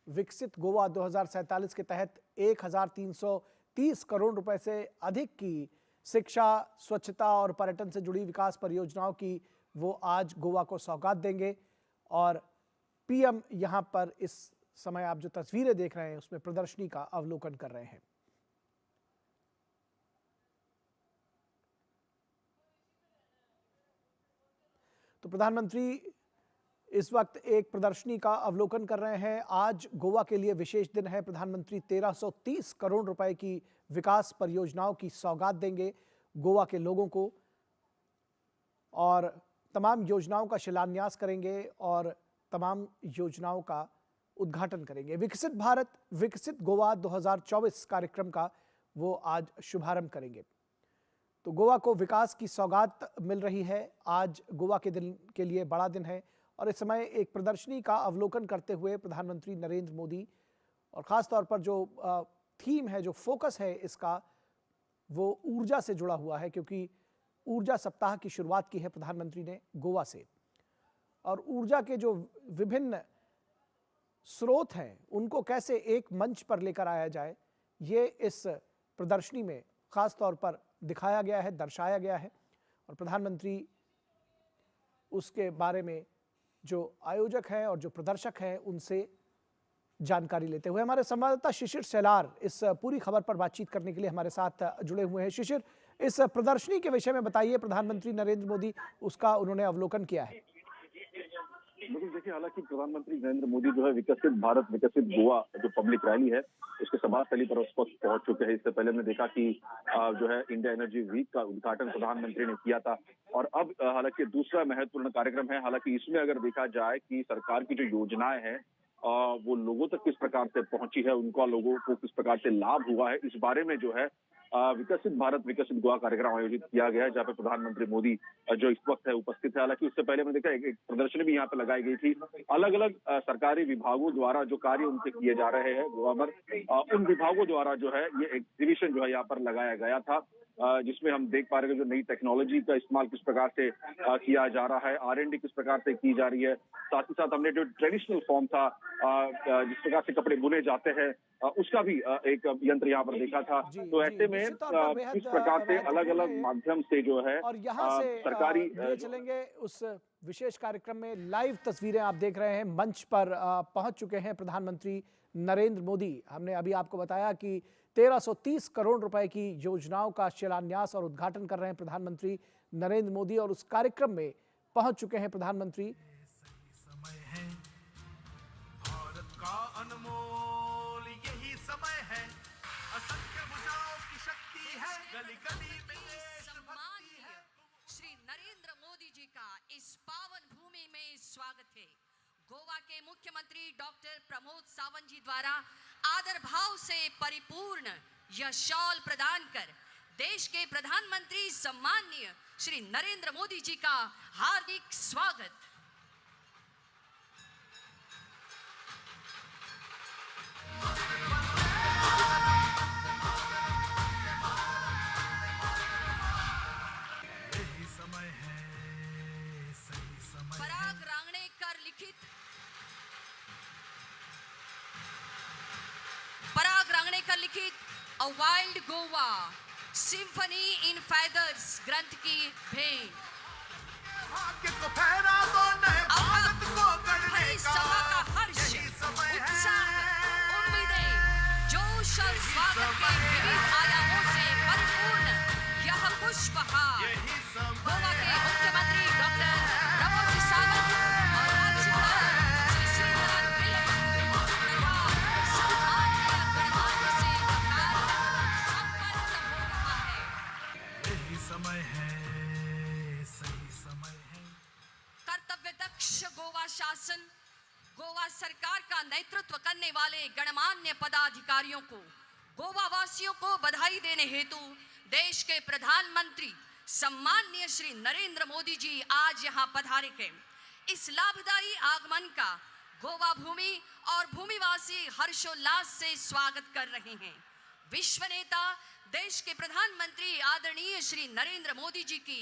विकसित गोवा 2047 के तहत 1330 करोड़ रुपए से अधिक की शिक्षा, स्वच्छता और पर्यटन से जुड़ी विकास परियोजनाओं की वो आज गोवा को सौगात देंगे। और पीएम यहां पर इस समय आप जो तस्वीरें देख रहे हैं उसमें प्रदर्शनी का अवलोकन कर रहे हैं। तो प्रधानमंत्री इस वक्त एक प्रदर्शनी का अवलोकन कर रहे हैं। आज गोवा के लिए विशेष दिन है। प्रधानमंत्री 1330 करोड़ रुपए की विकास परियोजनाओं की सौगात देंगे गोवा के लोगों को और तमाम योजनाओं का शिलान्यास करेंगे और तमाम योजनाओं का उद्घाटन करेंगे। विकसित भारत विकसित गोवा 2024 कार्यक्रम का वो आज शुभारंभ करेंगे। तो गोवा को विकास की सौगात मिल रही है। आज गोवा के दिन के लिए बड़ा दिन है और इस समय एक प्रदर्शनी का अवलोकन करते हुए प्रधानमंत्री नरेंद्र मोदी और ख़ास तौर पर जो थीम है, जो फोकस है इसका, वो ऊर्जा से जुड़ा हुआ है, क्योंकि ऊर्जा सप्ताह की शुरुआत की है प्रधानमंत्री ने गोवा से। और ऊर्जा के जो विभिन्न स्रोत हैं उनको कैसे एक मंच पर लेकर आया जाए, ये इस प्रदर्शनी में ख़ास तौर पर दिखाया गया है, दर्शाया गया है। और प्रधानमंत्री उसके बारे में जो आयोजक हैं और जो प्रदर्शक हैं उनसे जानकारी लेते हुए हमारे संवाददाता शिशिर सेलार इस पूरी खबर पर बातचीत करने के लिए हमारे साथ जुड़े हुए हैं। शिशिर, इस प्रदर्शनी के विषय में बताइए। प्रधानमंत्री नरेंद्र मोदी उसका उन्होंने अवलोकन किया है। बिल्कुल, देखिए, हालांकि प्रधानमंत्री नरेंद्र मोदी जो है विकसित भारत विकसित गोवा जो पब्लिक रैली है उसके समाज स्थली पर उस वक्त पहुंच चुके हैं। इससे पहले हमने देखा कि जो है इंडिया एनर्जी वीक का उद्घाटन प्रधानमंत्री ने किया था और अब हालांकि दूसरा महत्वपूर्ण कार्यक्रम है। हालांकि इसमें अगर देखा जाए कि सरकार की जो योजनाएं हैं वो लोगों तक किस प्रकार से पहुंची है, उनका लोगों को किस प्रकार से लाभ हुआ है, इस बारे में जो है विकसित भारत विकसित गोवा कार्यक्रम आयोजित किया गया है, जहाँ पे प्रधानमंत्री मोदी जो इस वक्त है उपस्थित है। हालांकि उससे पहले मैंने देखा एक प्रदर्शनी भी यहाँ पे लगाई गई थी। अलग अलग सरकारी विभागों द्वारा जो कार्य उनसे किए जा रहे हैं गोवा में, उन विभागों द्वारा जो है ये एग्जीबिशन जो है यहाँ पर लगाया गया था, जिसमें हम देख पा रहे हैं जो नई टेक्नोलॉजी का इस्तेमाल किस प्रकार से किया जा रहा है, R&D किस प्रकार से की जा रही है। साथ ही साथ हमने जो ट्रेडिशनल फॉर्म था जिस प्रकार से कपड़े बुने जाते हैं उसका भी एक यंत्र यहाँ पर देखा था। तो ऐसे में किस प्रकार से अलग अलग माध्यम से जो है और यहाँ से सरकारी चलेंगे उस विशेष कार्यक्रम में। लाइव तस्वीरें आप देख रहे हैं। मंच पर पहुंच चुके हैं प्रधानमंत्री नरेंद्र मोदी। हमने अभी आपको बताया कि 1330 करोड़ रुपए की योजनाओं का शिलान्यास और उद्घाटन कर रहे हैं प्रधानमंत्री नरेंद्र मोदी और उस कार्यक्रम में पहुंच चुके हैं प्रधानमंत्री। समय है भारत का अनमोल, यही समय है, असंख्य भुजाओं की शक्ति है, गली गली में देश भक्ति है। श्री नरेंद्र मोदी जी का इस पावन भूमि में स्वागत है। गोवा के मुख्यमंत्री डॉक्टर प्रमोद सावंत जी द्वारा आदर भाव से परिपूर्ण यह शॉल प्रदान कर देश के प्रधानमंत्री सम्माननीय श्री नरेंद्र मोदी जी का हार्दिक स्वागत। यही समय है, सही समय है। पराग रांगणेकर लिखित अ वाइल्ड गोवा सिम्फनी इन फेदर्स ग्रंथ की भेंट। भाग्य को फहरा दो नए भारत को गढ़ने का, सभा का हर्ष, यही समय उत्साह, है, उम्मीदें, जोश और स्वागत के विविध आयामों से परिपूर्ण यह पुष्पहार यही समय गोवा के मुख्यमंत्री डॉक्टर प्रमोद सावंत और राज्यपाल श्री श्रीधरन पिल्लई तथा सम्माननीय गणमान्य से संपन्न हो रहा है। यही समय है, सही समय है। कर्तव्य दक्ष गोवा शासन, गोवा सरकार का नेतृत्व करने वाले गणमान्य पदाधिकारियों को, गोवा वासियों को बधाई देने हेतु देश के प्रधानमंत्री सम्माननीय श्री नरेंद्र मोदी जी आज यहां पधारे हैं। इस लाभदायी आगमन का गोवा भूमि और भूमिवासी हर्षोल्लास से स्वागत कर रहे हैं। विश्व नेता देश के प्रधानमंत्री आदरणीय श्री नरेंद्र मोदी जी की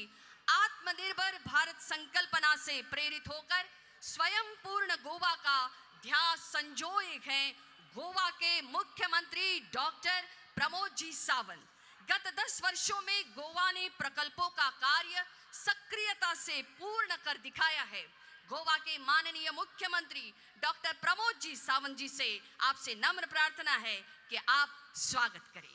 आत्मनिर्भर भारत संकल्पना से प्रेरित होकर स्वयं पूर्ण गोवा का अध्यास संजोए हैं गोवा के मुख्यमंत्री डॉक्टर प्रमोद जी सावंत। गत 10 वर्षों में गोवा ने प्रकल्पों का कार्य सक्रियता से पूर्ण कर दिखाया है। गोवा के माननीय मुख्यमंत्री डॉक्टर प्रमोद जी सावंत जी से आपसे नम्र प्रार्थना है कि आप स्वागत करें।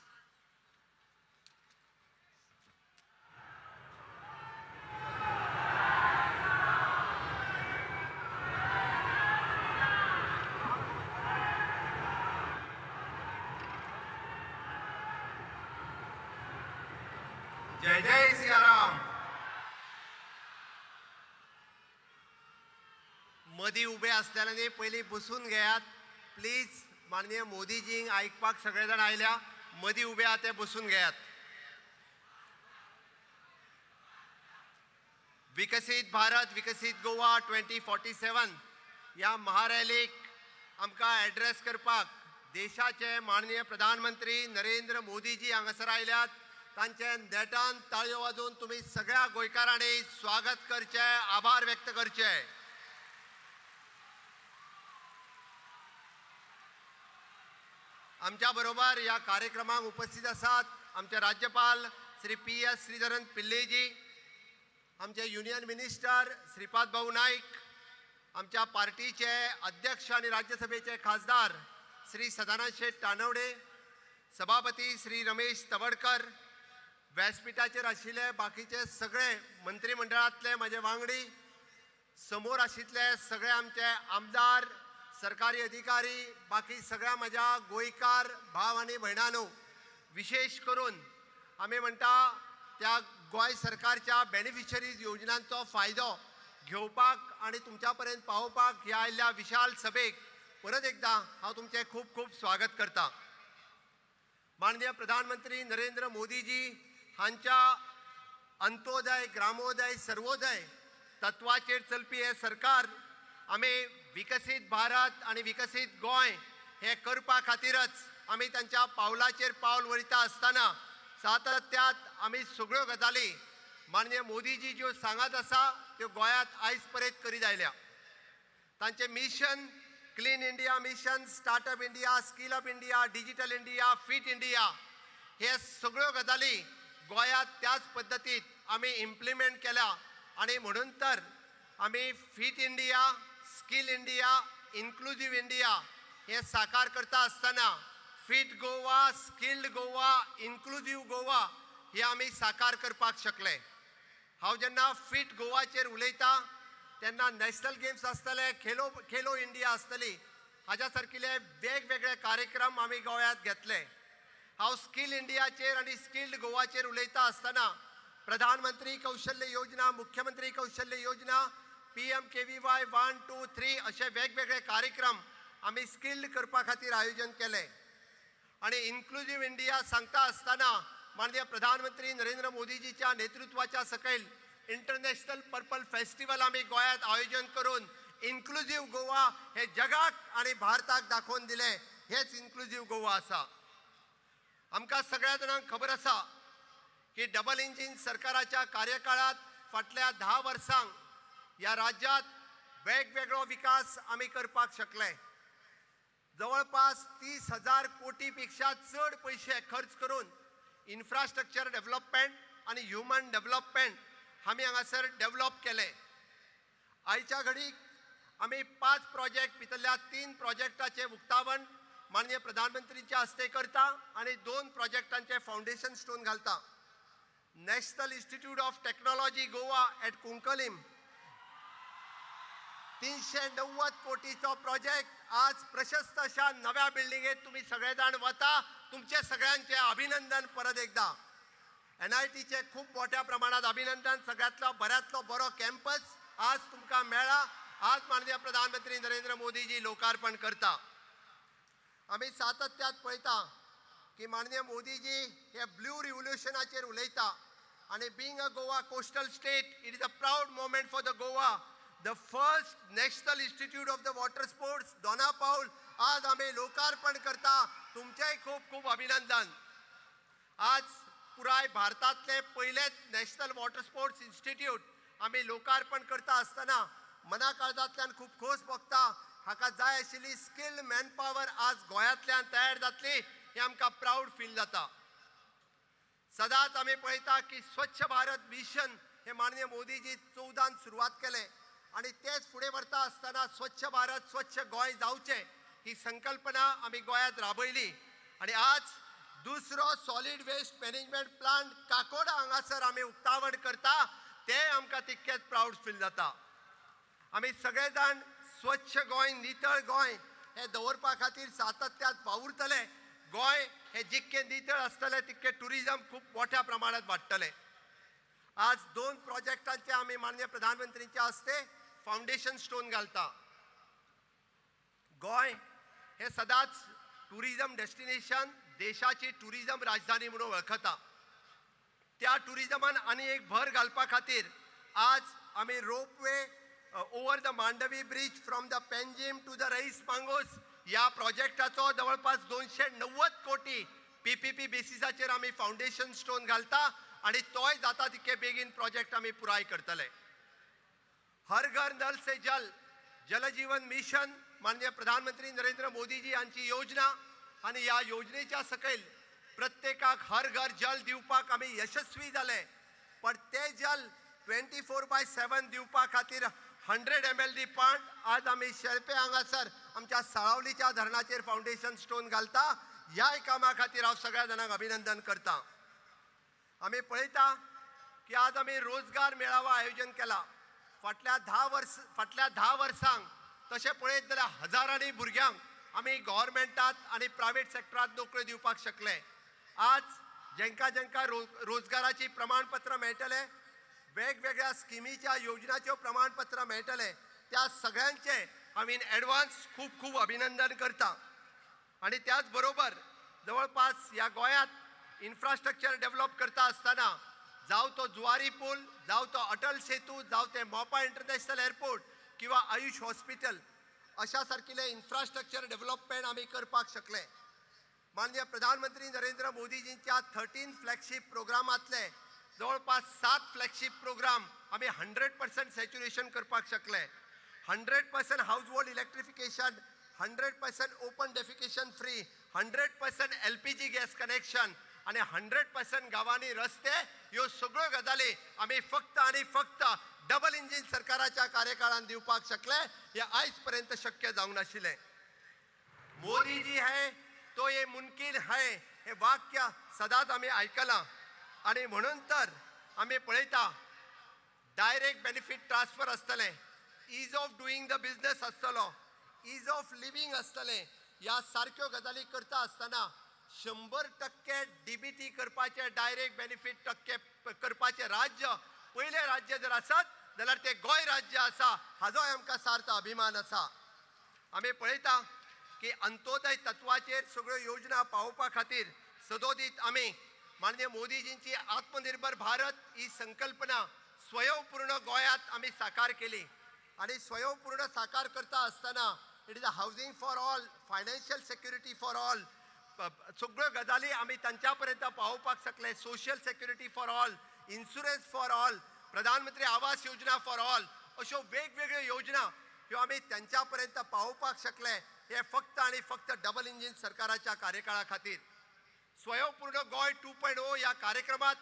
जय जय सियाराम। मदी उभे असल्याने पयलीं बसून घेयात प्लीज। माननीय मोदीजींक आयकपाक सगळे जाण आयल्या, मदी उभे आहा ते बसून घेयात। विकसित भारत विकसित गोवा 2047 ह्या महारॅलीक आमकां एड्रेस करपाक देशाचे माननीय प्रधानमंत्री नरेंद्र मोदीजी हांगासर आयल्यात। तांचे नेटान ताळयो वाजोवन तुमी सगळ्या गोंयकारांनी स्वागत करचे, आभार व्यक्त करचे। आमच्या बरोबर या कार्यक्रमाक उपस्थित आसात आमचे राज्यपाल श्री PS श्रीधरन पिल्लेजी, आमचे युनियन मिनिस्टर श्रीपाद भाऊ नाईक, आमच्या पार्टीचे अध्यक्ष आणि राज्यसभेचे खासदार श्री सदानंद शेठ तानवडे, सभापती श्री रमेश तवडकर, व्यासपीठाचेर आशिल्ले बाकीचे सगळे मंत्रिमंडळातले माझे वांगडी, समोर आशिल्ले सगळे आमचे आमदार, सरकारी अधिकारी, बाकी सगळ्या माझ्या गोंयकार भाव आणि भयणांनो, विशेष करून आमी म्हणटा त्या गोंय सरकारच्या बेनिफिशरीज योजनांचो फायदो घेवपाक आणि तुमच्या पर्यंत पावोवपाक ह्या आयिल्ल्या विशाल सभेक परत एकदा हांव तुमचे खूब खूब स्वागत करता। माननीय प्रधानमंत्री नरेंद्र मोदीजी हांच्या अंत्योदय, ग्रामोदय, सर्वोदय तत्वाचेर चलपी हे सरकार आमी विकसित भारत आणि विकसित गोंय हे करपा खातीरच आमी तांच्या पावलाचेर पावल वयता आसतना सातत्यात आमी सगळ्यो गजाली माननीय मोदीजी ज्यो सांगत आसा त्यो गोंयांत आयज पर्यंत करीत आयल्या। तांचे mission clean India mission, startup India, skill up India, digital India, fit India हे सगळ्यो गजाली गोंयांत त्याच पद्दतीत आमी इम्प्लिमेंट केल्या आणि म्हणून तर आमी fit India, skill India, inclusive India हे साकार करता आसतना fit Goa, skilled Goa, inclusive Goa हे आमी साकार करपाक शकले। हांव जेन्ना फिट गोवाचेर उलयता तेन्ना नॅशनल गेम्स आसतले, खेलो इंडिया आसतली, हाज्या सारकिले वेगवेगळे कार्यक्रम आमी गोंयांत घेतले। हांव स्किल इंडियाचेर आनी स्किल्ड गोवाचेर उलयता आसतना प्रधानमंत्री कौशल्य योजना, मुख्यमंत्री कौशल्य योजना, PMKVY 1, 2, 3 असे वेगवेगळे कार्यक्रम आमी स्किल्ड करपा खातीर आयोजन केले। आणि इन्क्लुझिव्ह इंडिया सांगता आसतना माननीय प्रधानमंत्री नरेंद्र मोदीजीच्या नेतृत्वाच्या सकयल इंटरनॅशनल पर्पल फेस्टिवल आमी गोंयांत आयोजन करून इन्क्लुझिव्ह गोवा हे जगाक आणि भारताक दाखोवन दिले। हेच इन्क्लुझिव्ह गोवा आसा। आमकां सगळ्या जाणांक खबर आसा की डबल इंजिन सरकाराच्या कार्यकाळात फाटल्या 10 वर्सांक या राज्यात वेगवेगळो विकास आमी करपाक शकले। जवळपास 30,000 कोटीपेक्षा चड पैसे खर्च करून इन्फ्रास्ट्रक्चर डेव्हलपमेंट आणि ह्युमन डेव्हलपमेंट आमी हांगासर डेव्हलप केले। आयच्या घडीक आमी 5 प्रोजेक्ट भितरल्या 3 प्रोजेक्टाचे उक्तावण माननीय प्रधानमंत्रीच्या हस्ते करता आणि 2 प्रोजेक्टांचे फाउंडेशन स्टोन घालता। National institute of technology Goa at Cuncolim 390 कोटीचो प्रोजेक्ट आज प्रशस्त अशा नव्या बिल्डिंगेत तुम्ही सगळे जाण वता। तुमचे सगळ्यांचे अभिनंदन परत एकदा। NITचे खूप मोठ्या प्रमाणात अभिनंदन। सगळ्यातलो बऱ्यातलो बरो कॅम्पस आज तुमकां मेळ्ळा। आज माननीय प्रधानमंत्री नरेंद्र मोदीजी लोकार्पण करता। आमी सातत्यात पळयता की माननीय मोदीजी हे ब्लू रिव्होल्युशनाचेर उलयता आणि being a Goa coastal state it is a proud moment for the Goa. The first National Institute of the Water Sports दोना पाऊल आज आम्ही लोकार्पण करता। तुमचे खूप खूप अभिनंदन। आज पुराय भारतातले पहिले नॅशनल वॉटर स्पोर्ट्स इन्स्टिट्यूट आम्ही लोकार्पण करता असताना मना काळजातल्यान खूप खोस भोगता हाका जाय आशिल्ली स्किल्ड मॅनपॉवर आज गोंयांतल्यान तयार जातली हे आमकां प्राऊड फील जाता. सदांच आमी पळयता की स्वच्छ भारत मिशन हे माननीय मोदीजी 14 सुरवात केले आणि तेच फुडें व्हरता आसतना स्वच्छ भारत स्वच्छ गोंय जावचें ही संकल्पना आमी गोंयांत राबयली आणि आज दुसरो solid waste management plant Kakoda हांगासर आमी उक्तावण करता ते आमकां तितकेच प्राऊड फील जाता. आमी सगळे जाण स्वच्छ गोंय नितळ गोंय हे दवरपा खातीर सातत्यान वावुरतले. गोंय हे जितके नितळ आसतले तितके टुरिजम खूब मोठ्या प्रमाणात वाडटले. आज 2 प्रोजेक्टांचे आमी माननीय प्रधानमंत्रींच्या हस्ते फाउंडेशन स्टोन घालता. गोंय हे सदांच टुरिजम डेस्टिनेशन देशाची टुरिजम राजधानी म्हणून वळखता. त्या टुरिजमान आनी एक भर घालपा खातीर आज आमी ropeway over the Mandovi bridge from the Panjim to the Reis Magos या प्रोजेक्टाचो जवळपास 290 कोटी PPP बेसिसाचेर आमी फाउंडेशन स्टोन घालता आणि तोय जाता तितके बेगीन प्रोजेक्ट आमी पुराय करतले. हर घर नल से जल जल जीवन मिशन माननीय प्रधानमंत्री नरेंद्र मोदीजी यांची योजना आणि या योजनेच्या सकयल प्रत्येकाक हर घर जल दिवपाक आमी यशस्वी जाले. पण ते जल 24/7 दिवपा खातीर 100 ml दिवपाक आज आमी शेळपे हांगासर आमच्या साळावलीच्या धरणाचेर फाउंडेशन स्टोन घालता. ह्या कामा खातीर हांव सगळ्या जाणांक अभिनंदन करता. आमी पळयता की आज आमी रोजगार मेळावा आयोजन केला. फाटल्या 10 वर्सांक तशें पळयत जाल्यार हजारांनी भुरग्यांक आमी गव्हर्मेंटात आनी प्रायवेट सेक्टरांत नोकऱ्यो दिवपाक शकले. आज जेंका रोजगाराची प्रमाणपत्र मेळटले, वेगवेगळ्या स्किमीच्या योजनाच्यो प्रमाणपत्र मेळटले, त्या सगळ्यांचे हांव इन एडवान्स खूब खूब अभिनंदन करता. आणि त्याच बरोबर जवळपास ह्या गोंयांत इन्फ्रास्ट्रक्चर डेव्हलप करता आसतना जावं तो जुवारी पूल, जावं तो अटल सेतू, जावं ते मोपा इंटरनॅशनल एअरपोर्ट किंवा आयुष हॉस्पिटल अशा सारकिले इन्फ्रास्ट्रक्चर डेव्हलपमेंट आमी करपाक शकले. माननीय प्रधानमंत्री नरेंद्र मोदीजींच्या 13 फ्लॅगशिप प्रोग्रामांतले जवळपास 7 फ्लॅगशिप प्रोग्राम आमी 100% सॅच्युरेशन करपाक शकले. 100% house hold electrification, 100% open defecation free, 100% LPG gas connection आणि 100% गावांनी रस्ते ह्यो सगळ्यो गजाली आमी फक्त आणि फक्त डबल इंजिन सरकाराच्या कार्यकाळात दिवपाक शकले. हे आयज पर्यंत शक्य जावंक नाशिल्लें. मोदी जी है तो ये मुमकिन है हे वाक्य सदांच आमी आयकलां आणि म्हणून तर आमी पळयता डायरेक्ट बेनिफीट ट्रान्सफर आसतले, ease of doing the business आसतलो, ईज ऑफ लिव्हिंग आसतले. ह्या सारक्यो गजाली करता आसतना 100% DBT करपाचे डायरेक्ट बेनिफीट टक्के करपाचे राज्य पयले राज्य जर आसत जाल्यार ते गोंय राज्य आसा. हाजो आमकां सार्थ अभिमान आसा. आमी पळयता की अंत्योदय तत्वाचेर सगळ्यो योजना पावोवपा खातीर सदोदीत आमी माननीय मोदीजींची आत्मनिर्भर भारत ही संकल्पना स्वयंपूर्ण गोंयांत आमी साकार केली. आणि स्वयंपूर्ण साकार करता आसतना it is a housing for all, financial security for all, सगळ्यो गजाली आमी तांच्या पर्यंत पावोवपाक शकले. Social security for all, insurance for all, प्रधानमंत्री आवास योजना फॉर ऑल, अश्यो वेगवेगळ्यो योजना ह्यो आमी त्यांच्या पर्यंत पावोवपाक शकले. हे फक्त आणि फक्त डबल इंजिन सरकाराच्या कार्यकाळा खातीर. स्वयंपूर्ण गोंय 2.0 या कार्यक्रमात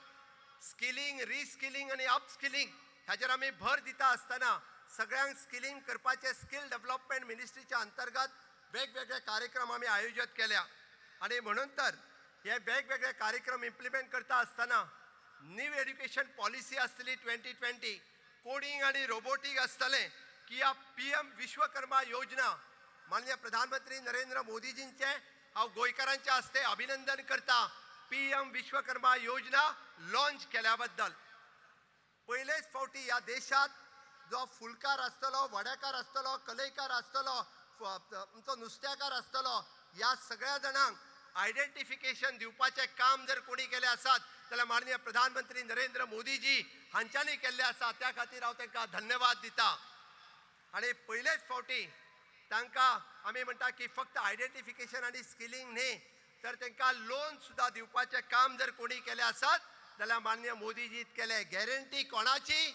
स्किलिंग, रिस्किलिंग आणि अपस्किलिंग हाचेर आमी भर दिता आसतना सगळ्यांक स्किलिंग करपाचे स्किल डेव्हलपमेंट मिनिस्ट्रीच्या अंतर्गत वेगवेगळे कार्यक्रम आमी आयोजित केल्या. आणि म्हणून तर हे वेगवेगळे कार्यक्रम इम्प्लिमेंट करता आसतना न्यू एड्युकेशन पॉलिसी आसतली 2020, कोडिंग आणि रोबोटिक आसतले की या PM विश्वकर्मा योजना माननीय प्रधानमंत्री नरेंद्र मोदीजींचे हांव गोंयकारांच्या हस्ते अभिनंदन करता. PM विश्वकर्मा योजना लॉन्च केल्या बद्दल पयलेच फावटी ह्या देशात जो फुलकार आसतलो, वडेकार आसतलो, कलईकार आसतलो, आमचो नुस्तेकार आसतलो, ह्या सगळ्या जाणांक आयडेंटिफिकेशन दिवपाचें काम जर कोणी केलें आसत जाल्यार माननीय प्रधानमंत्री नरेंद्र मोदीजी हांच्यांनी केल्लें आसा. त्या खातीर हांव तांकां धन्यवाद दिता. आणि पयलेच फावटी तांकां आमी म्हणटा की फक्त आयडेंटिफिकेशन आनी स्किलिंग न्ही तर तांकां लोन सुद्दां दिवपाचें काम जर कोणी केलें आसत जाल्यार माननीय मोदीजीत केलें. गॅरंटी कोणाची?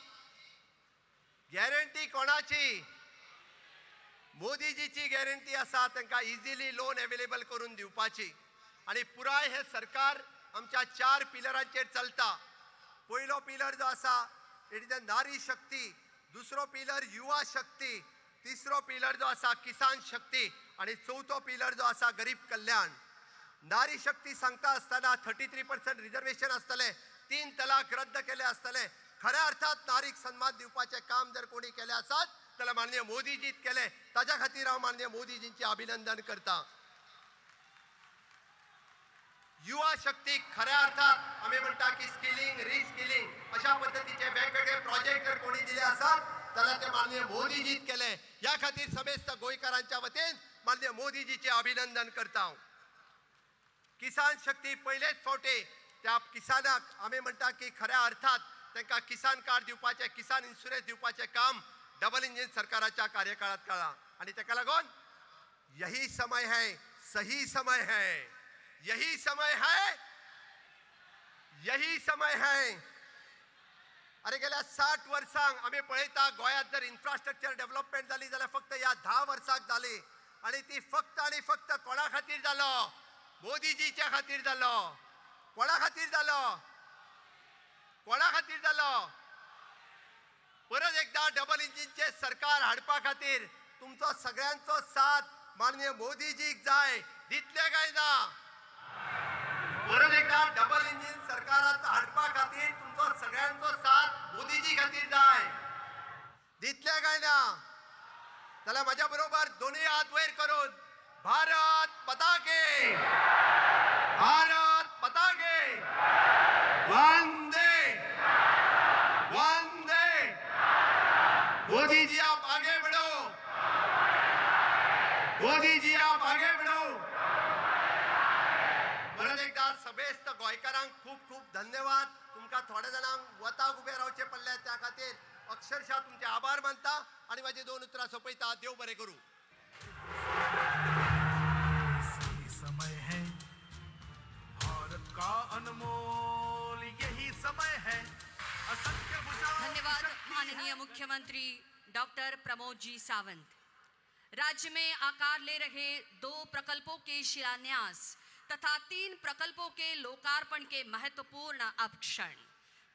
गॅरंटी कोणाची? मोदीजीची गॅरंटी आसा तांकां इजिली लोन अवेलेबल करून दिवपाची आणि पुराय हे सरकार आमच्या 4 पिलरांचेर चलता. पयलो पिलर जो आसा इट इज द नारी शक्ती, दुसरो पिलर युवा शक्ती, तिसरो पिलर जो आसा किसान शक्ती आणि चौथो पिलर जो आसा गरीब कल्याण. नारी शक्ती सांगता असताना 33% रिझर्वेशन असतले, 3 तलाक रद्द केले असतले. खऱ्या अर्थात नारीक सन्मान दिवपाचे काम जर कोणी केले आसत जाल्यार माननीय मोदीजीत केले. ताज्या खातीर हांव माननीय मोदीजींचे अभिनंदन करता. युवा शक्तीक खऱ्या अर्थात आम्ही म्हणटा की स्किलिंग रिस्किलिंग अशा पद्धतीचे वेगवेगळे प्रोजेक्ट जर कोणी दिले असत जाल्यार ते माननीय मोदीजीत केले. या खातीर समेस्त गोंयकारांच्या वतीन माननीय मोदीजीचे अभिनंदन करता. किसान शक्ती पयलेच फावटी त्या किसानाक आम्ही म्हणटा की खऱ्या अर्थात तांकां किसान कार्ड दिवपाचे, किसान इन्शुरन्स दिवपाचे काम डबल इंजिन सरकाराच्या कार्यकाळात केला. आणि ताका लागून यही समय है, सही समय है, यही समय है, यही समय है. अरे गेल्या 60 वर्सांक आम्ही पळयता गोंयांत जर इन्फ्रास्ट्रक्चर डेव्हलपमेंट जाली जाल्यार फक्त ह्या 10 वर्सांक जाली. आणि ती फक्त आणि फक्त कोणा खातीर जालो? मोदीजीच्या खातीर जालो. कोणा खातीर जालो? कोणा खातीर जालो? परत एकदा डबल इंजिनचे सरकार हाडपा खातीर तुमचो सगळ्यांचो साथ माननीय मोदीजीक जाय. दितले काय ना? परत एकदा डबल इंजिन सरकारात हाडपा खातीर तुमचो सगळ्यांचो साथ मोदीजी खातीर जाय. दितले काय ना? जाल्यार माझ्या बरोबर दोन्ही हात वयर करून भारत माता की, भारत माता की, वंदे वंदे. मोदी जी आप आगे बढ़ो, मोदी जी आप आगे बढ़ो. परत एकदा समेस्त गोंयकारांक खूप खूप धन्यवाद. तुमकां थोड्या जाणांक वताक उबे रावचे पडले त्या खातीर अक्षरशः तुमचे आभार मानता आणि माझी 2 उतरां सोंपयता. देव बरें करूं. सही समय है भारत का अनमोल, यही समय है असंख्य भुजाओं की धन्यवाद शक्ति माननीय है. मुख्यमंत्री डॉक्टर प्रमोद जी सावंत. राज्य में आकार ले रहे 2 प्रकल्पों के शिलान्यास तथा 3 प्रकल्पों के लोकार्पण के महत्वपूर्ण क्षण.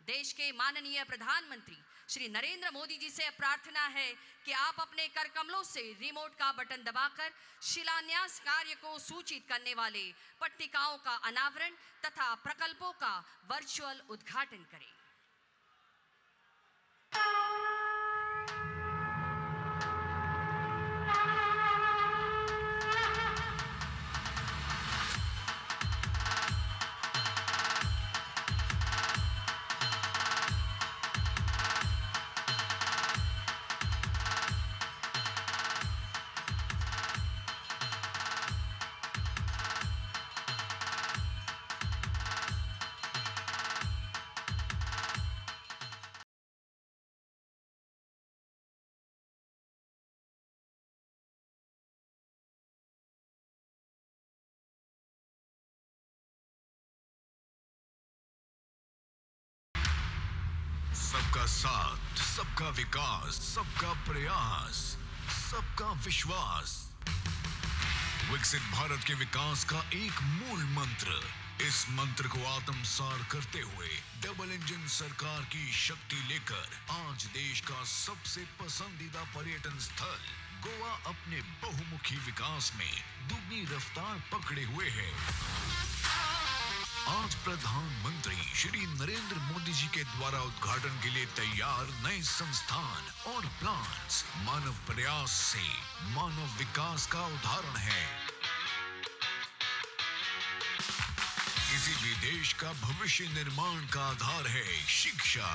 देश के माननीय प्रधानमंत्री श्री नरेंद्र मोदी जी से प्रार्थना है कि आप अपने कर कमलों से रिमोट का बटन दबाकर शिलान्यास कार्य को सूचित करने वाले पट्टिकाओं का अनावरण तथा प्रकल्पों का वर्चुअल उद्घाटन करें. सबका साथ, सबका विकास, सबका प्रयास, सबका विश्वास. विकसित भारत के विकास का एक मूल मंत्र. इस मंत्र को आत्मसार करते हुए डबल इंजन सरकार की शक्ति लेकर आज देश का सबसे पसंदीदा पर्यटन स्थल गोवा अपने बहुमुखी विकास में दुगनी रफ्तार पकड़े हुए है. आज प्रधानमंत्री श्री नरेंद्र मोदी जी के द्वारा उद्घाटन के लिए तैयार नए संस्थान और प्लान्स मानव प्रयास से मानव विकास का उदाहरण है. किसी भी देश का भविष्य निर्माण का आधार है शिक्षा.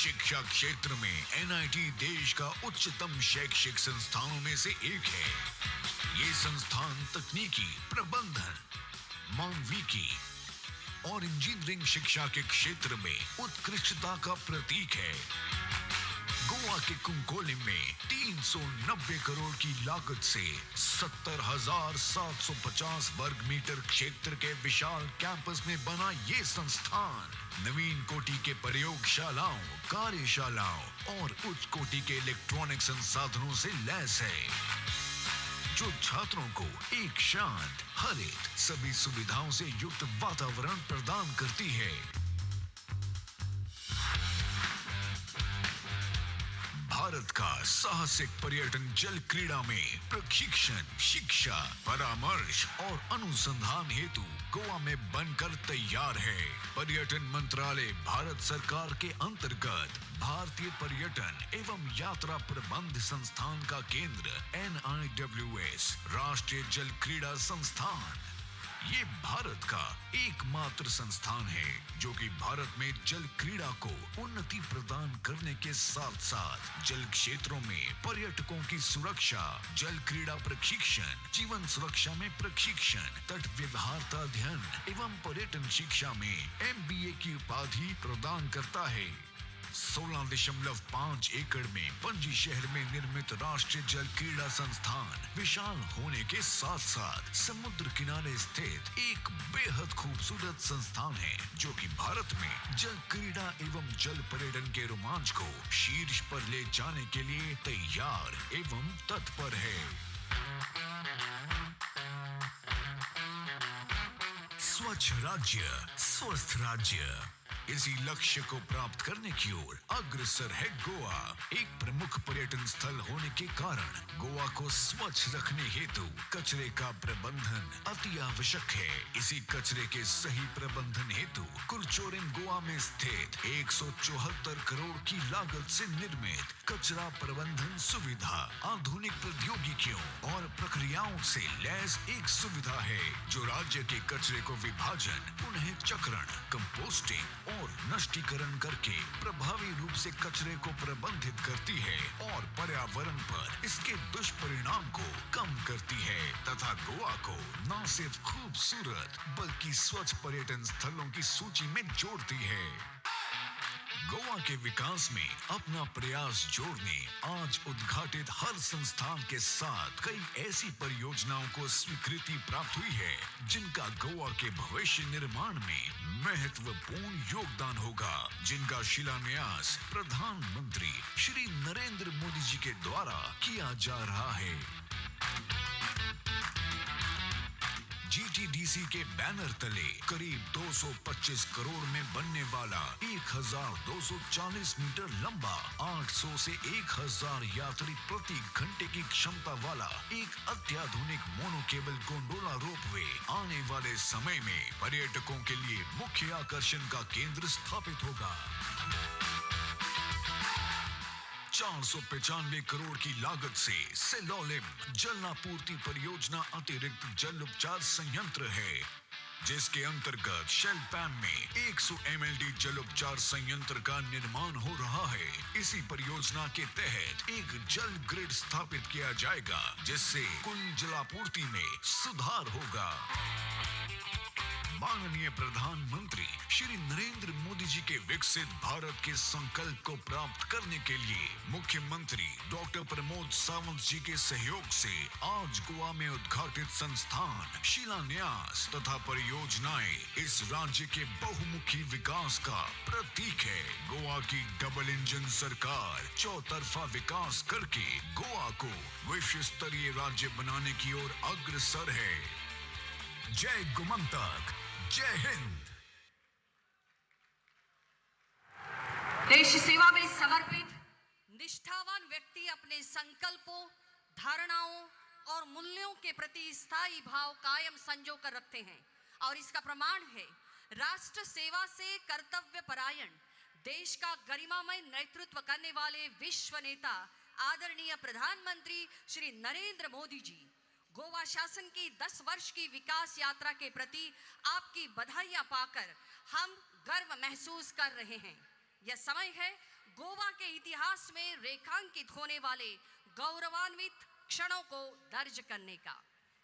शिक्षा क्षेत्र में एनआईटी देश का उच्चतम शैक्षिक संस्थानों में से एक है. ये संस्थान तकनीकी, प्रबंधन, मानविकी और इंजीनियरिंग शिक्षा के क्षेत्र में उत्कृष्टता का प्रतीक है. गोवा के कुंकोलिम में 390 करोड़ की लागत से 70,750 वर्ग मीटर क्षेत्र के विशाल कैंपस में बना ये संस्थान नवीन कोटि के प्रयोगशालाओं, कार्यशालाओं और उच्च कोटि के इलेक्ट्रॉनिक संसाधनों से लैस है, जो छात्रों को एक शांत, हरित, सभी सुविधाओं से युक्त वातावरण प्रदान करती है। भारत का साहसिक पर्यटन जल क्रीड़ा में प्रशिक्षण, शिक्षा, परामर्श और अनुसंधान हेतु गोवा में बनकर तैयार है। पर्यटन मंत्रालय भारत सरकार के अंतर्गत भारतीय पर्यटन एवं यात्रा प्रबंध संस्थान का केंद्र NIWS राष्ट्रीय जल क्रीड़ा संस्थान ये भारत का एकमात्र संस्थान है जो कि भारत में जल क्रीड़ा को उन्नति प्रदान करने के साथ साथ जल क्षेत्रों में पर्यटकों की सुरक्षा, जल क्रीड़ा प्रशिक्षण, जीवन सुरक्षा में प्रशिक्षण, तट व्यवहारता अध्ययन एवं पर्यटन शिक्षा में MBA की उपाधि प्रदान करता है। 16.5 एकड़ में पणजी शहर में निर्मित राष्ट्रीय जल क्रीड़ा संस्थान विशाल होने के साथ साथ समुद्र किनारे स्थित एक बेहद खूबसूरत संस्थान है जो कि भारत में जल क्रीड़ा एवं जल पर्यटन के रोमांच को शीर्ष पर ले जाने के लिए तैयार एवं तत्पर है। स्वच्छ राज्य, स्वस्थ राज्य, इसी लक्ष्य को प्राप्त करने की ओर अग्रसर है गोवा। एक प्रमुख पर्यटन स्थल होने के कारण गोवा को स्वच्छ रखने हेतु कचरे का प्रबंधन अति आवश्यक है। इसी कचरे के सही प्रबंधन हेतु कुरचोरेम गोवा में स्थित 174 करोड़ की लागत से निर्मित कचरा प्रबंधन सुविधा आधुनिक प्रौद्योगिकियों और प्रक्रियाओं से लैस एक सुविधा है जो राज्य के कचरे को विभाजन, पुनः चक्रण, कंपोस्टिंग और नष्टीकरण करके प्रभावी रूप से कचरे को प्रबंधित करती है और पर्यावरण पर इसके दुष्परिणाम को कम करती है तथा गोवा को न सिर्फ खूबसूरत बल्कि स्वच्छ पर्यटन स्थलों की सूची में जोड़ती है। गोवा के विकास में अपना प्रयास जोड़ने आज उद्घाटित हर संस्थान के साथ कई ऐसी परियोजनाओं को स्वीकृति प्राप्त हुई है जिनका गोवा के भविष्य निर्माण में महत्वपूर्ण योगदान होगा, जिनका शिलान्यास प्रधानमंत्री श्री नरेंद्र मोदी जी के द्वारा किया जा रहा है। GTDC के बैनर तले करीब 225 करोड़ में बनने वाला 1240 मीटर लंबा 800 से 1000 यात्री प्रति घंटे की क्षमता वाला एक अत्याधुनिक मोनो केबल गोंडोला रोपवे आने वाले समय में पर्यटकों के लिए मुख्य आकर्षण का केंद्र स्थापित होगा। 495 करोड़ की लागत से सेलोलिम जलापूर्ति परियोजना अतिरिक्त जल उपचार संयंत्र है जिसके अंतर्गत शेल पैम में 100 MLD जल उपचार संयंत्र का निर्माण हो रहा है। इसी परियोजना के तहत एक जल ग्रिड स्थापित किया जाएगा जिससे कुल जलापूर्ति में सुधार होगा। माननीय प्रधानमंत्री श्री नरेंद्र मोदी जी के विकसित भारत के संकल्प को प्राप्त करने के लिए मुख्यमंत्री डॉक्टर प्रमोद सावंत जी के सहयोग से आज गोवा में उद्घाटित संस्थान, शिलान्यास तथा परियोजनाएं इस राज्य के बहुमुखी विकास का प्रतीक है। गोवा की डबल इंजन सरकार चौतरफा विकास करके गोवा को विश्व स्तरीय राज्य बनाने की ओर अग्रसर है। जय गोमंतक, जय हिंद। देश सेवा में समर्पित निष्ठावान व्यक्ति अपने संकल्पों, धारणाओं और मूल्यों के प्रति स्थायी भाव कायम संजो कर रखते हैं और इसका प्रमाण है राष्ट्र सेवा से कर्तव्य परायण देश का गरिमामय नेतृत्व करने वाले विश्व नेता आदरणीय प्रधानमंत्री श्री नरेंद्र मोदी जी। गोवा शासन की 10 वर्ष की विकास यात्रा के प्रति आपकी बधाइयां पाकर हम गर्व महसूस कर रहे हैं। यह समय है गोवा के इतिहास में रेखांकित होने वाले गौरवान्वित क्षणों को दर्ज करने का।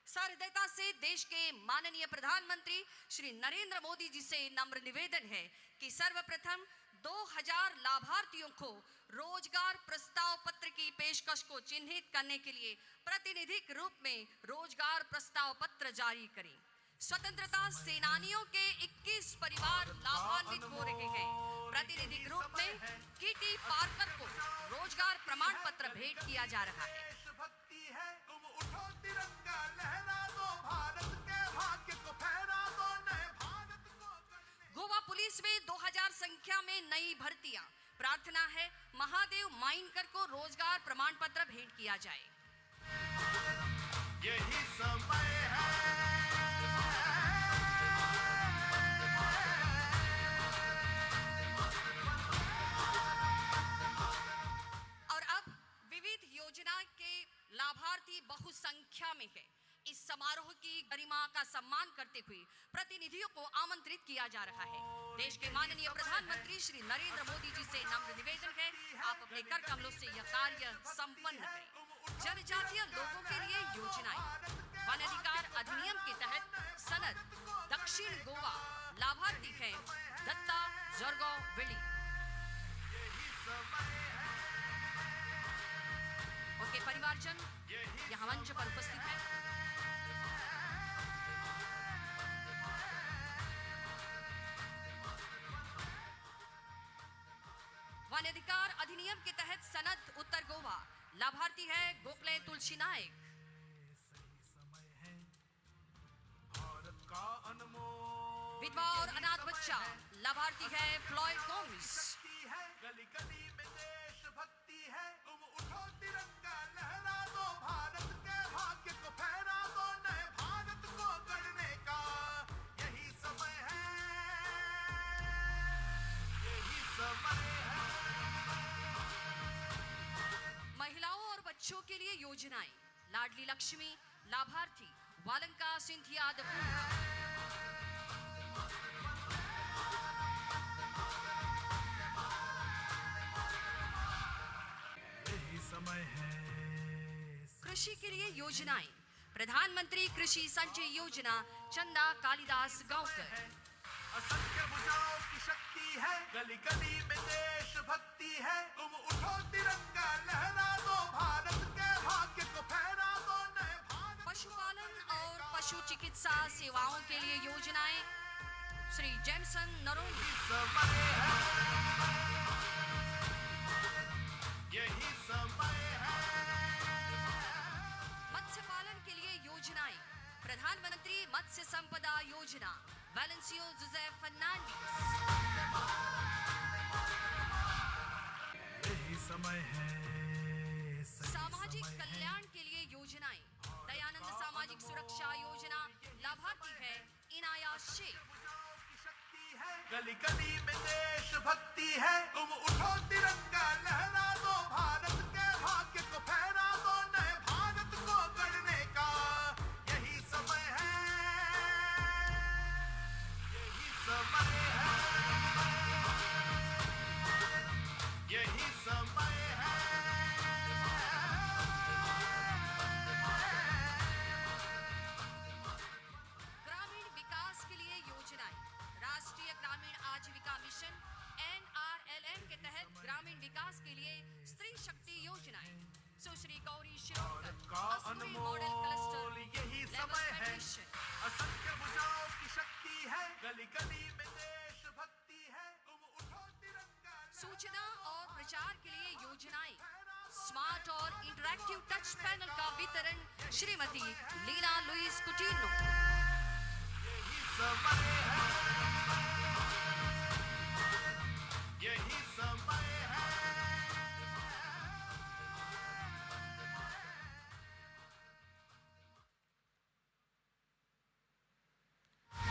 सहृदयता से देश के माननीय प्रधानमंत्री श्री नरेंद्र मोदी जी से नम्र निवेदन है कि सर्वप्रथम 2000 लाभार्थियों को रोजगार प्रस्ताव पत्र की पेशकश को चिन्हित करने के लिए प्रतिनिधिक रूप में रोजगार प्रस्ताव पत्र जारी करें। स्वतंत्रता सेनानियों के 21 परिवार लाभान्वित हो रहे हैं। प्रतिनिधिक रूप में कीटी पार्कर को रोजगार प्रमाण पत्र भेंट किया जा रहा है। देशभक्ति है, तुम उठो तिरंगा लहरा दो, भारत के भाग्य को फहरा दो, नए भारत को गढ़ने। गोवा पुलिस में 2000 संख्या में नई भर्तियां। प्रार्थना है महादेव माइनकर को रोजगार प्रमाण पत्र भेंट किया जाए। यही समय है, और अब विविध योजना के लाभार्थी बहुसंख्या में है। इस समारोह की गरिमा का सम्मान करते हुए प्रतिनिधियों को आमंत्रित किया जा रहा है। देश के माननीय प्रधानमंत्री श्री नरेंद्र मोदी जी से नम्र निवेदन है, आप अपने कर कमलों से यह कार्य संपन्न करें। जनजातीय लोगों के लिए योजनाएं। वन अधिकार अधिनियम के तहत सनद दक्षिण गोवा लाभार्थी हैं दत्ता जरगांव विली। यही समय है, उनके परिवारजन यहाँ मंच पर उपस्थित हैं। वन अधिकार अधिनियम के तहत सनद उत्तर गोवा लाभार्थी है गोखले तुलसी नायक। सही समय है, भारत का अनमोल विधवा और अनाथ बच्चा लाभार्थी है फ्लॉयड गोमिस। शक्ति है, गली गली में देशभक्ति है, तुम उठो तिरंगा लहरा दो, भारत के भाग्य को फहरा दो, नए भारत को गढ़ने का यही समय है, यही समय है। महिलाओं और बच्चों के लिए योजनाएं। लाडली लक्ष्मी लाभार्थी वालंका सिंधिया दपूर। यही समय है, कृषि के लिए योजनाएं। प्रधानमंत्री कृषि संचय योजना चंदा कालिदास गांवकर। असंख्य भुजाओं की शक्ति है, गली गली में देशभक्ति है, तुम उठो तिरंगा लहरा दो, भारत के भाग्य को फहरा दो, नए भारत। पशुपालन और पशु चिकित्सा सेवाओं के लिए योजनाएं। श्री जेमसन नरोली। समय है, यही समय है, मत्स्य पालन के लिए योजनाएं। प्रधानमंत्री मत्स्य संपदा योजना वैलेंसियो जोसेफ फर्नांडिस। यही समय है, सही सामाजिक समय है। कल्याण के लिए योजनाएं। दयानंद सामाजिक सुरक्षा योजना लाभार्थी है इनाया शेख। भुजाओं की शक्ति है, गली गली में देशभक्ति है, तुम उठो तिरंगा लहरा दो, भारत के भाग्य को फहरा दो, नए भारत को गढ़ने का यही समय है, यही समय है, यही समय है। ग्रामीण विकास के लिए योजनाएं। राष्ट्रीय ग्रामीण आजीविका मिशन NRLM के तहत ग्रामीण विकास के लिए स्त्री शक्ति योजनाएं। सुश्री गौरी शिरोडकर भारत का अस्तूरी मॉडल अनमोल क्लस्टर यही लेवल समय है, फेडरेशन। असंख्य भुजाओं की शक्ति है, गली गली में देशभक्ति है, तुम उठो तिरंगा। सूचना और प्रचार के लिए योजनाएं। स्मार्ट और इंटरैक्टिव टच पैनल का वितरण श्रीमती लीना लुइस कुटिनो। यही समय है, यही समय है,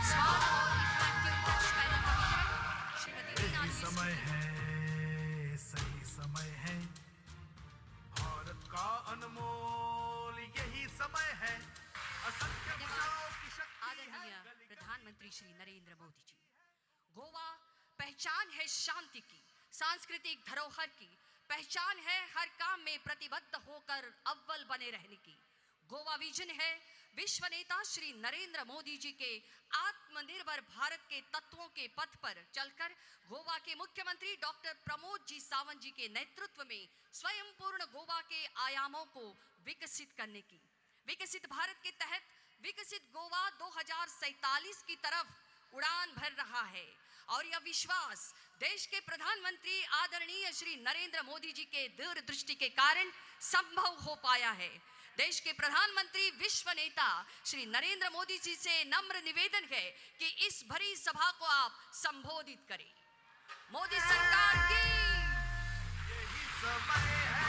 स्मार्ट और इंटरैक्टिव टच पैनल का वितरण श्रीमती लीना यही लुइस समय कुटिनो। है, सही समय है, भारत का अनमोल यही समय है, असंख्य भुजाओं की शक्ति है, आदरणीय गली गली प्रधानमंत्री श्री नरेंद्र मोदी जी। गोवा पहचान है शांति की, सांस्कृतिक धरोहर की, पहचान है हर काम में प्रतिबद्ध होकर अव्वल बने रहने की। गोवा विजन है विश्व नेता श्री नरेंद्र मोदी जी के आत्मनिर्भर भारत के तत्वों के पथ पर चलकर गोवा के मुख्यमंत्री डॉक्टर प्रमोद जी सावंत जी के नेतृत्व में स्वयं पूर्ण गोवा के आयामों को विकसित करने की, विकसित भारत के तहत विकसित गोवा 2047 की तरफ उड़ान भर रहा है। और यह विश्वास देश के प्रधानमंत्री आदरणीय श्री नरेंद्र मोदी जी के दूरदृष्टि के कारण संभव हो पाया है। देश के प्रधानमंत्री विश्व नेता श्री नरेंद्र मोदी जी से नम्र निवेदन है कि इस भरी सभा को आप संबोधित करें। मोदी सरकार की यही समय है,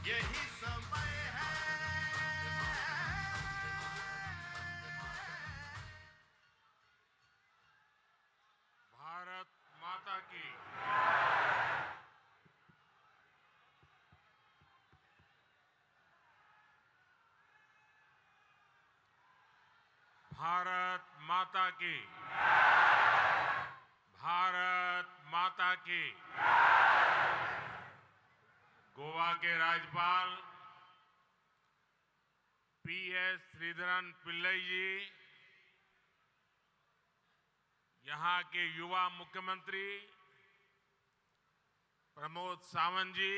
यही समय है। भारत माता की, भारत माता की, भारत माता की। गोवा के राज्यपाल पीएस श्रीधरन पिल्लई जी, यहाँ के युवा मुख्यमंत्री प्रमोद सावंत जी,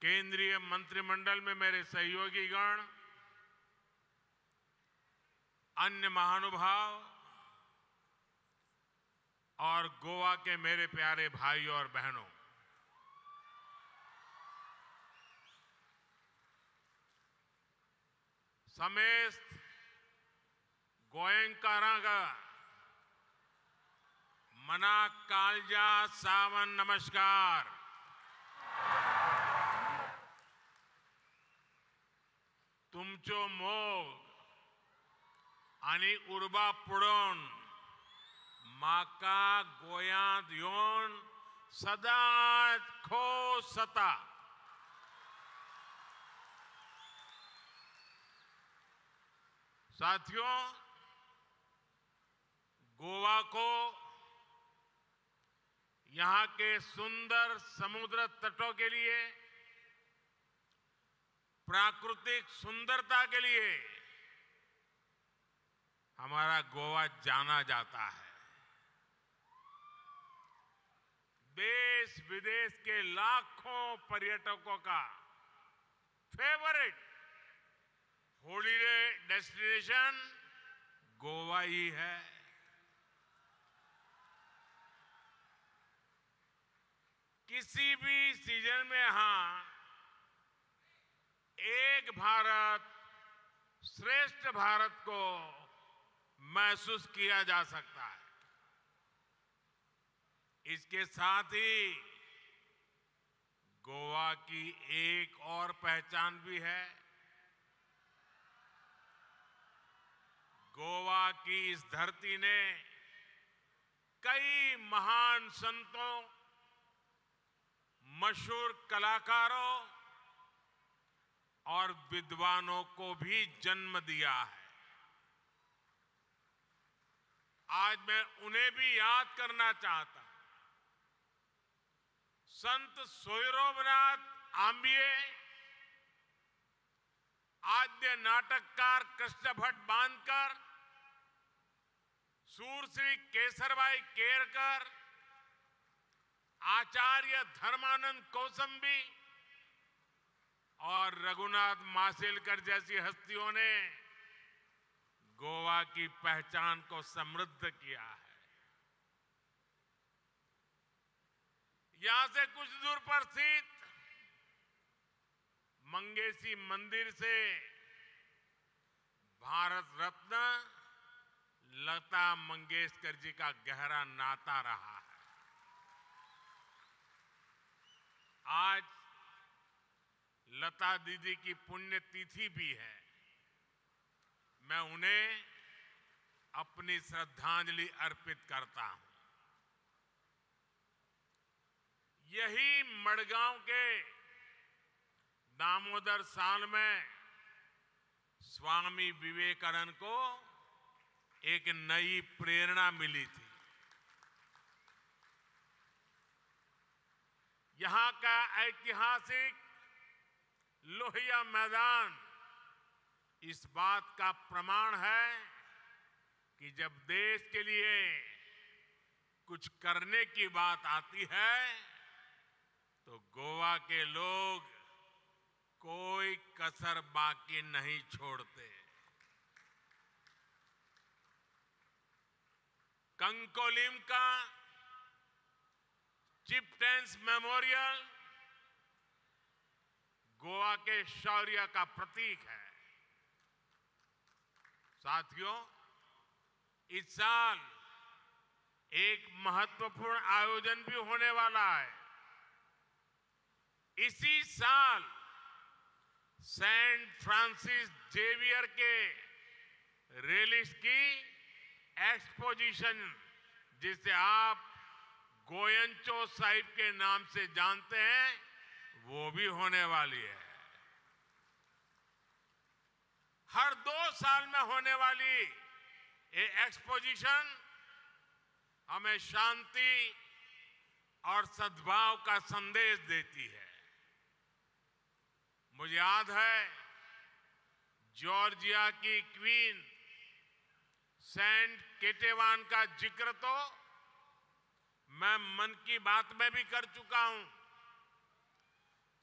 केंद्रीय मंत्रिमंडल में मेरे सहयोगी गण, अन्य महानुभाव और गोवा के मेरे प्यारे भाई और बहनों, समेस्त गोयंकारांगा मना कालजा सावन नमस्कार। तुमचो मोग आणि उर्बा पुढून माका गोयांत येऊन सदांच खोस जाता। साथियों, गोवा को यहाँ के सुंदर समुद्र तटों के लिए, प्राकृतिक सुंदरता के लिए हमारा गोवा जाना जाता है। देश विदेश के लाखों पर्यटकों का फेवरेट हॉलिडे डेस्टिनेशन गोवा ही है। किसी भी सीजन में यहाँ एक भारत श्रेष्ठ भारत को महसूस किया जा सकता है। इसके साथ ही गोवा की एक और पहचान भी है। गोवा की इस धरती ने कई महान संतों, मशहूर कलाकारों और विद्वानों को भी जन्म दिया है। आज मैं उन्हें भी याद करना चाहता हूं। संत सोयरोबनाथ आंबिये, आद्य नाटककार कृष्ण भट्ट बांदकर, सूरश्री केसरबाई केरकर, आचार्य धर्मानंद कौसंबी और रघुनाथ माशेलकर जैसी हस्तियों ने गोवा की पहचान को समृद्ध किया है। यहां से कुछ दूर पर स्थित मंगेशी मंदिर से भारत रत्न लता मंगेशकर जी का गहरा नाता रहा है। आज लता दीदी की पुण्यतिथि भी है। मैं उन्हें अपनी श्रद्धांजलि अर्पित करता हूं। यही मडगांव के दामोदर साल में स्वामी विवेकानंद को एक नई प्रेरणा मिली थी। यहाँ का ऐतिहासिक लोहिया मैदान इस बात का प्रमाण है कि जब देश के लिए कुछ करने की बात आती है तो गोवा के लोग कोई कसर बाकी नहीं छोड़ते। कंकोलिम का चिपटेंस मेमोरियल गोवा के शौर्य का प्रतीक है। साथियों, इस साल एक महत्वपूर्ण आयोजन भी होने वाला है। इसी साल सेंट फ्रांसिस जेवियर के रेलिस की एक्सपोजिशन, जिसे आप गोयंचो साहिब के नाम से जानते हैं, वो भी होने वाली है। हर 2 साल में होने वाली ये एक्सपोजिशन हमें शांति और सद्भाव का संदेश देती है। मुझे याद है जॉर्जिया की क्वीन सेंट केटेवान का जिक्र तो मैं मन की बात में भी कर चुका हूं।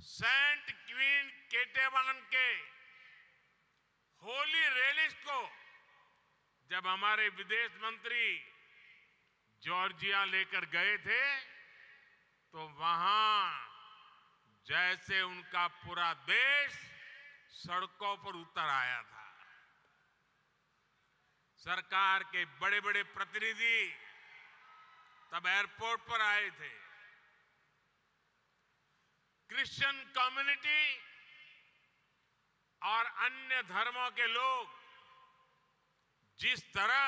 सेंट क्वीन केटेवान के होली रेलिस को जब हमारे विदेश मंत्री जॉर्जिया लेकर गए थे तो वहां जैसे उनका पूरा देश सड़कों पर उतर आया था। सरकार के बड़े बड़े प्रतिनिधि तब एयरपोर्ट पर आए थे। क्रिश्चियन कम्युनिटी और अन्य धर्मों के लोग जिस तरह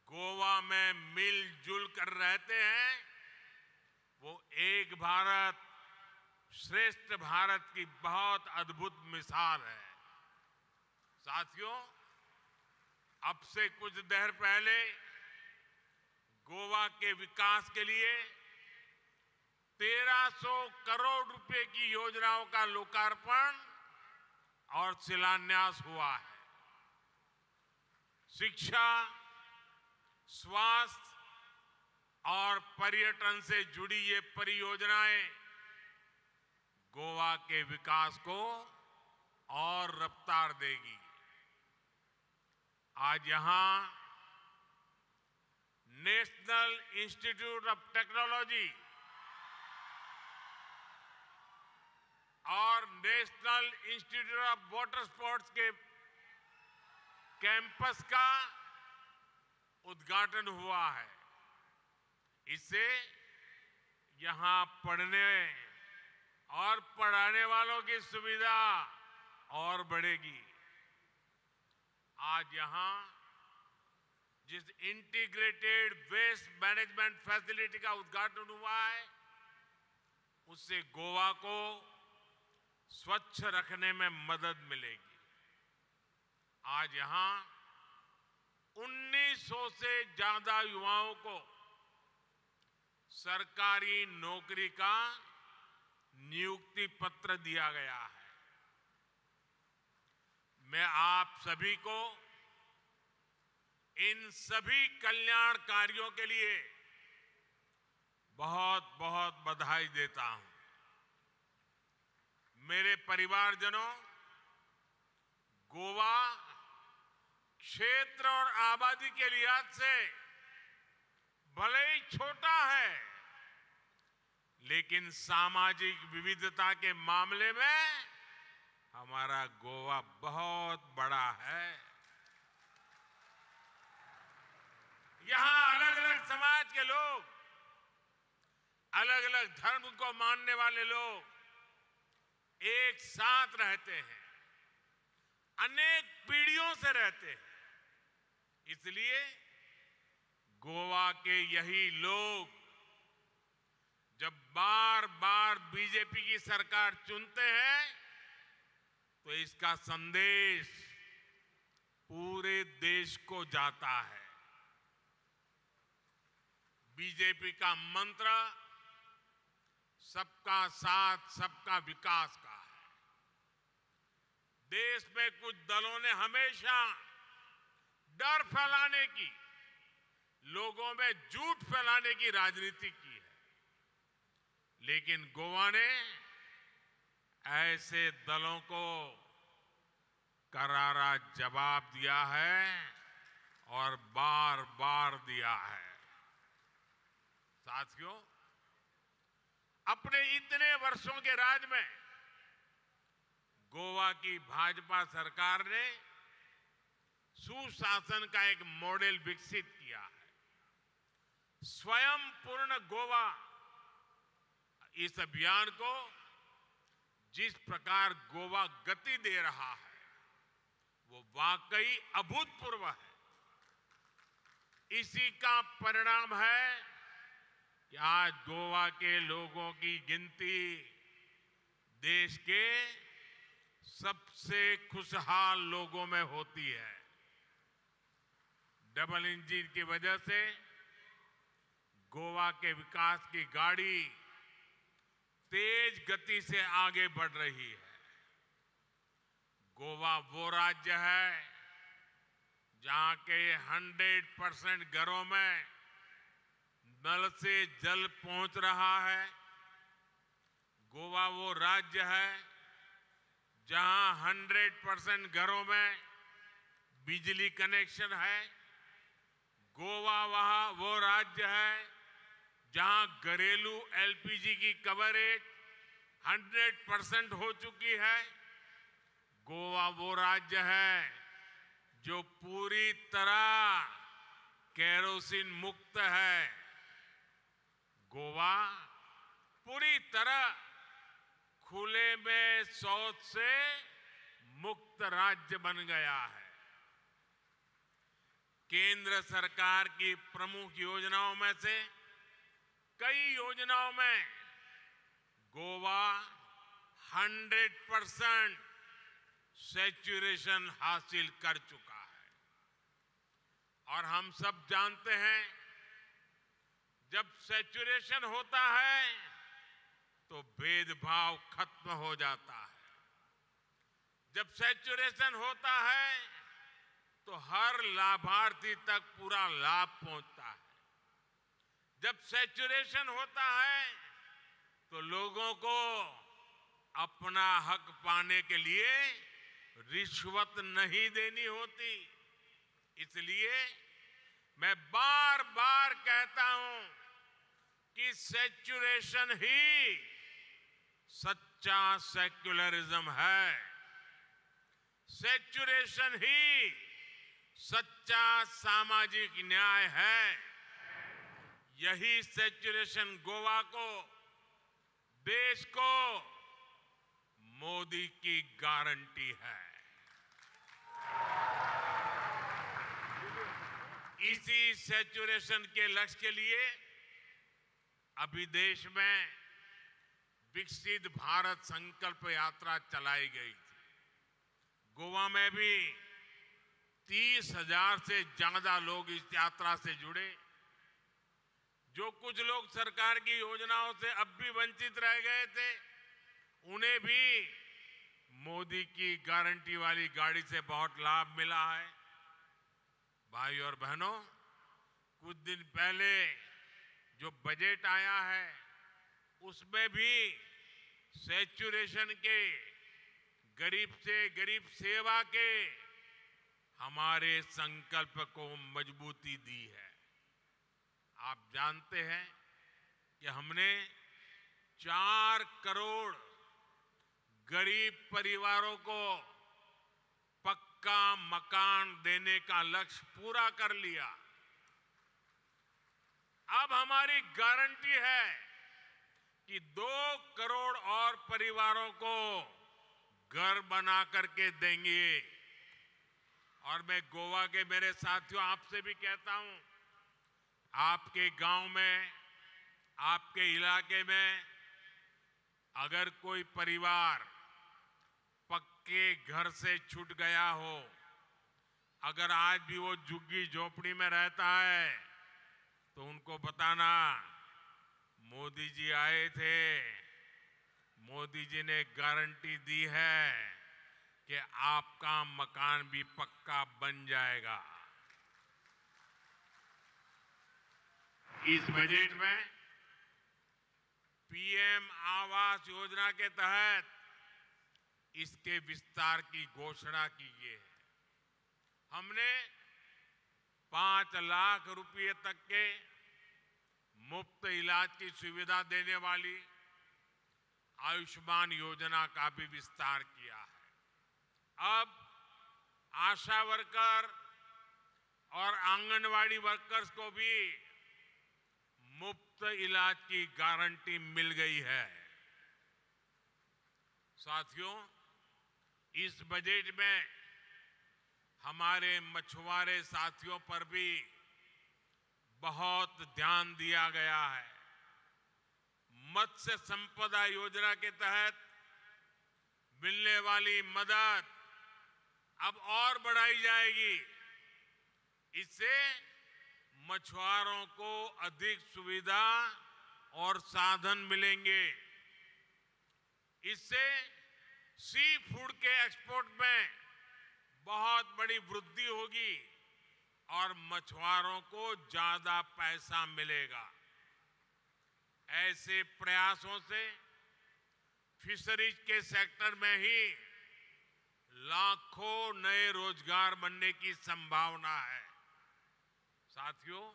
गोवा में मिलजुल कर रहते हैं, वो एक भारत श्रेष्ठ भारत की बहुत अद्भुत मिसाल है। साथियों, अब से कुछ देर पहले गोवा के विकास के लिए 1300 करोड़ रुपए की योजनाओं का लोकार्पण और शिलान्यास हुआ है। शिक्षा, स्वास्थ्य और पर्यटन से जुड़ी ये परियोजनाएं गोवा के विकास को और रफ्तार देगी। आज यहां नेशनल इंस्टीट्यूट ऑफ टेक्नोलॉजी और national institute of water sports के कैंपस का उद्घाटन हुआ है। इससे यहां पढ़ने और पढ़ाने वालों की सुविधा और बढ़ेगी। आज यहां जिस इंटीग्रेटेड वेस्ट मैनेजमेंट फैसिलिटी का उद्घाटन हुआ है, उससे गोवा को स्वच्छ रखने में मदद मिलेगी। आज यहां 1900 से ज्यादा युवाओं को सरकारी नौकरी का नियुक्ति पत्र दिया गया है। मैं आप सभी को इन सभी कल्याण कार्यों के लिए बहुत बहुत बधाई देता हूं। मेरे परिवारजनों, गोवा क्षेत्र और आबादी के लिहाज से भले ही छोटा है, लेकिन सामाजिक विविधता के मामले में हमारा गोवा बहुत बड़ा है। यहां अलग अलग समाज के लोग, अलग अलग धर्म को मानने वाले लोग एक साथ रहते हैं, अनेक पीढ़ियों से रहते हैं। इसलिए गोवा के यही लोग जब बार बार बीजेपी की सरकार चुनते हैं तो इसका संदेश पूरे देश को जाता है। बीजेपी का मंत्र सबका साथ सबका विकास का है। देश में कुछ दलों ने हमेशा डर फैलाने की, लोगों में झूठ फैलाने की राजनीति की है, लेकिन गोवा ने ऐसे दलों को करारा जवाब दिया है और बार बार दिया है। साथियों, अपने इतने वर्षों के राज में गोवा की भाजपा सरकार ने सुशासन का एक मॉडल विकसित किया है। स्वयं पूर्ण गोवा, इस अभियान को जिस प्रकार गोवा गति दे रहा है वो वाकई अभूतपूर्व है। इसी का परिणाम है कि आज गोवा के लोगों की गिनती देश के सबसे खुशहाल लोगों में होती है। डबल इंजन की वजह से गोवा के विकास की गाड़ी तेज गति से आगे बढ़ रही है। गोवा वो राज्य है जहां के 100% घरों में नल से जल पहुंच रहा है। गोवा वो राज्य है जहां 100% घरों में बिजली कनेक्शन है। गोवा वो राज्य है जहां घरेलू एलपीजी की कवरेज 100% हो चुकी है। गोवा वो राज्य है जो पूरी तरह केरोसिन मुक्त है। गोवा पूरी तरह खुले में शौच से मुक्त राज्य बन गया है। केंद्र सरकार की प्रमुख योजनाओं में से कई योजनाओं में गोवा 100% सैचुरेशन हासिल कर चुका है। और हम सब जानते हैं जब सैचुरेशन होता है तो भेदभाव खत्म हो जाता है। जब सैचुरेशन होता है तो हर लाभार्थी तक पूरा लाभ पहुंचता है। जब सैचुरेशन होता है तो लोगों को अपना हक पाने के लिए रिश्वत नहीं देनी होती। इसलिए मैं बार बार कहता हूं कि सैचुरेशन ही सच्चा सेक्युलरिज्म है। सैचुरेशन ही सच्चा सामाजिक न्याय है। यही सैचुरेशन गोवा को, देश को मोदी की गारंटी है। इसी सैचुरेशन के लक्ष्य के लिए अभी देश में विकसित भारत संकल्प यात्रा चलाई गई थी। गोवा में भी 30,000 से ज्यादा लोग इस यात्रा से जुड़े। जो कुछ लोग सरकार की योजनाओं से अब भी वंचित रह गए थे, उन्हें भी मोदी की गारंटी वाली गाड़ी से बहुत लाभ मिला है। भाई और बहनों, कुछ दिन पहले जो बजट आया है उसमें भी सैचुरेशन के, गरीब से गरीब सेवा के हमारे संकल्प को मजबूती दी है। आप जानते हैं कि हमने 4 करोड़ गरीब परिवारों को पक्का मकान देने का लक्ष्य पूरा कर लिया। अब हमारी गारंटी है कि 2 करोड़ और परिवारों को घर बना करके देंगे। और मैं गोवा के मेरे साथियों आपसे भी कहता हूं, आपके गांव में, आपके इलाके में अगर कोई परिवार पक्के घर से छूट गया हो, अगर आज भी वो झुग्गी झोपड़ी में रहता है, तो उनको बताना मोदी जी आए थे, मोदी जी ने गारंटी दी है कि आपका मकान भी पक्का बन जाएगा। इस बजट में पीएम आवास योजना के तहत इसके विस्तार की घोषणा की गई है। हमने 5 लाख रुपए तक के मुफ्त इलाज की सुविधा देने वाली आयुष्मान योजना का भी विस्तार किया है। अब आशा वर्कर और आंगनवाड़ी वर्कर्स को भी मुफ्त इलाज की गारंटी मिल गई है। साथियों, इस बजट में हमारे मछुआरे साथियों पर भी बहुत ध्यान दिया गया है। मत्स्य संपदा योजना के तहत मिलने वाली मदद अब और बढ़ाई जाएगी। इससे मछुआरों को अधिक सुविधा और साधन मिलेंगे। इससे सी फूड के एक्सपोर्ट में बहुत बड़ी वृद्धि होगी और मछुआरों को ज्यादा पैसा मिलेगा। ऐसे प्रयासों से फिशरीज के सेक्टर में ही लाखों नए रोजगार बनने की संभावना है। साथियों,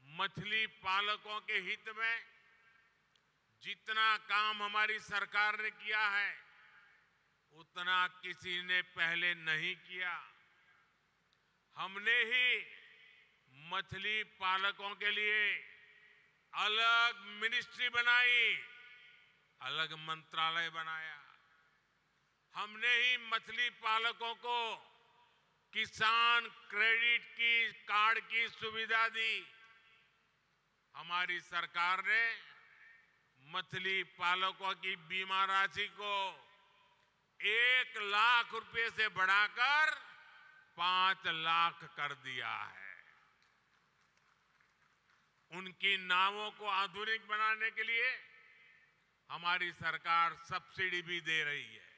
मछली पालकों के हित में जितना काम हमारी सरकार ने किया है उतना किसी ने पहले नहीं किया। हमने ही मछली पालकों के लिए अलग मिनिस्ट्री बनाई, अलग मंत्रालय बनाया। हमने ही मछली पालकों को किसान क्रेडिट की कार्ड की सुविधा दी। हमारी सरकार ने मछली पालकों की बीमा राशि को 1 लाख रुपए से बढ़ाकर 5 लाख कर दिया है। उनकी नावों को आधुनिक बनाने के लिए हमारी सरकार सब्सिडी भी दे रही है।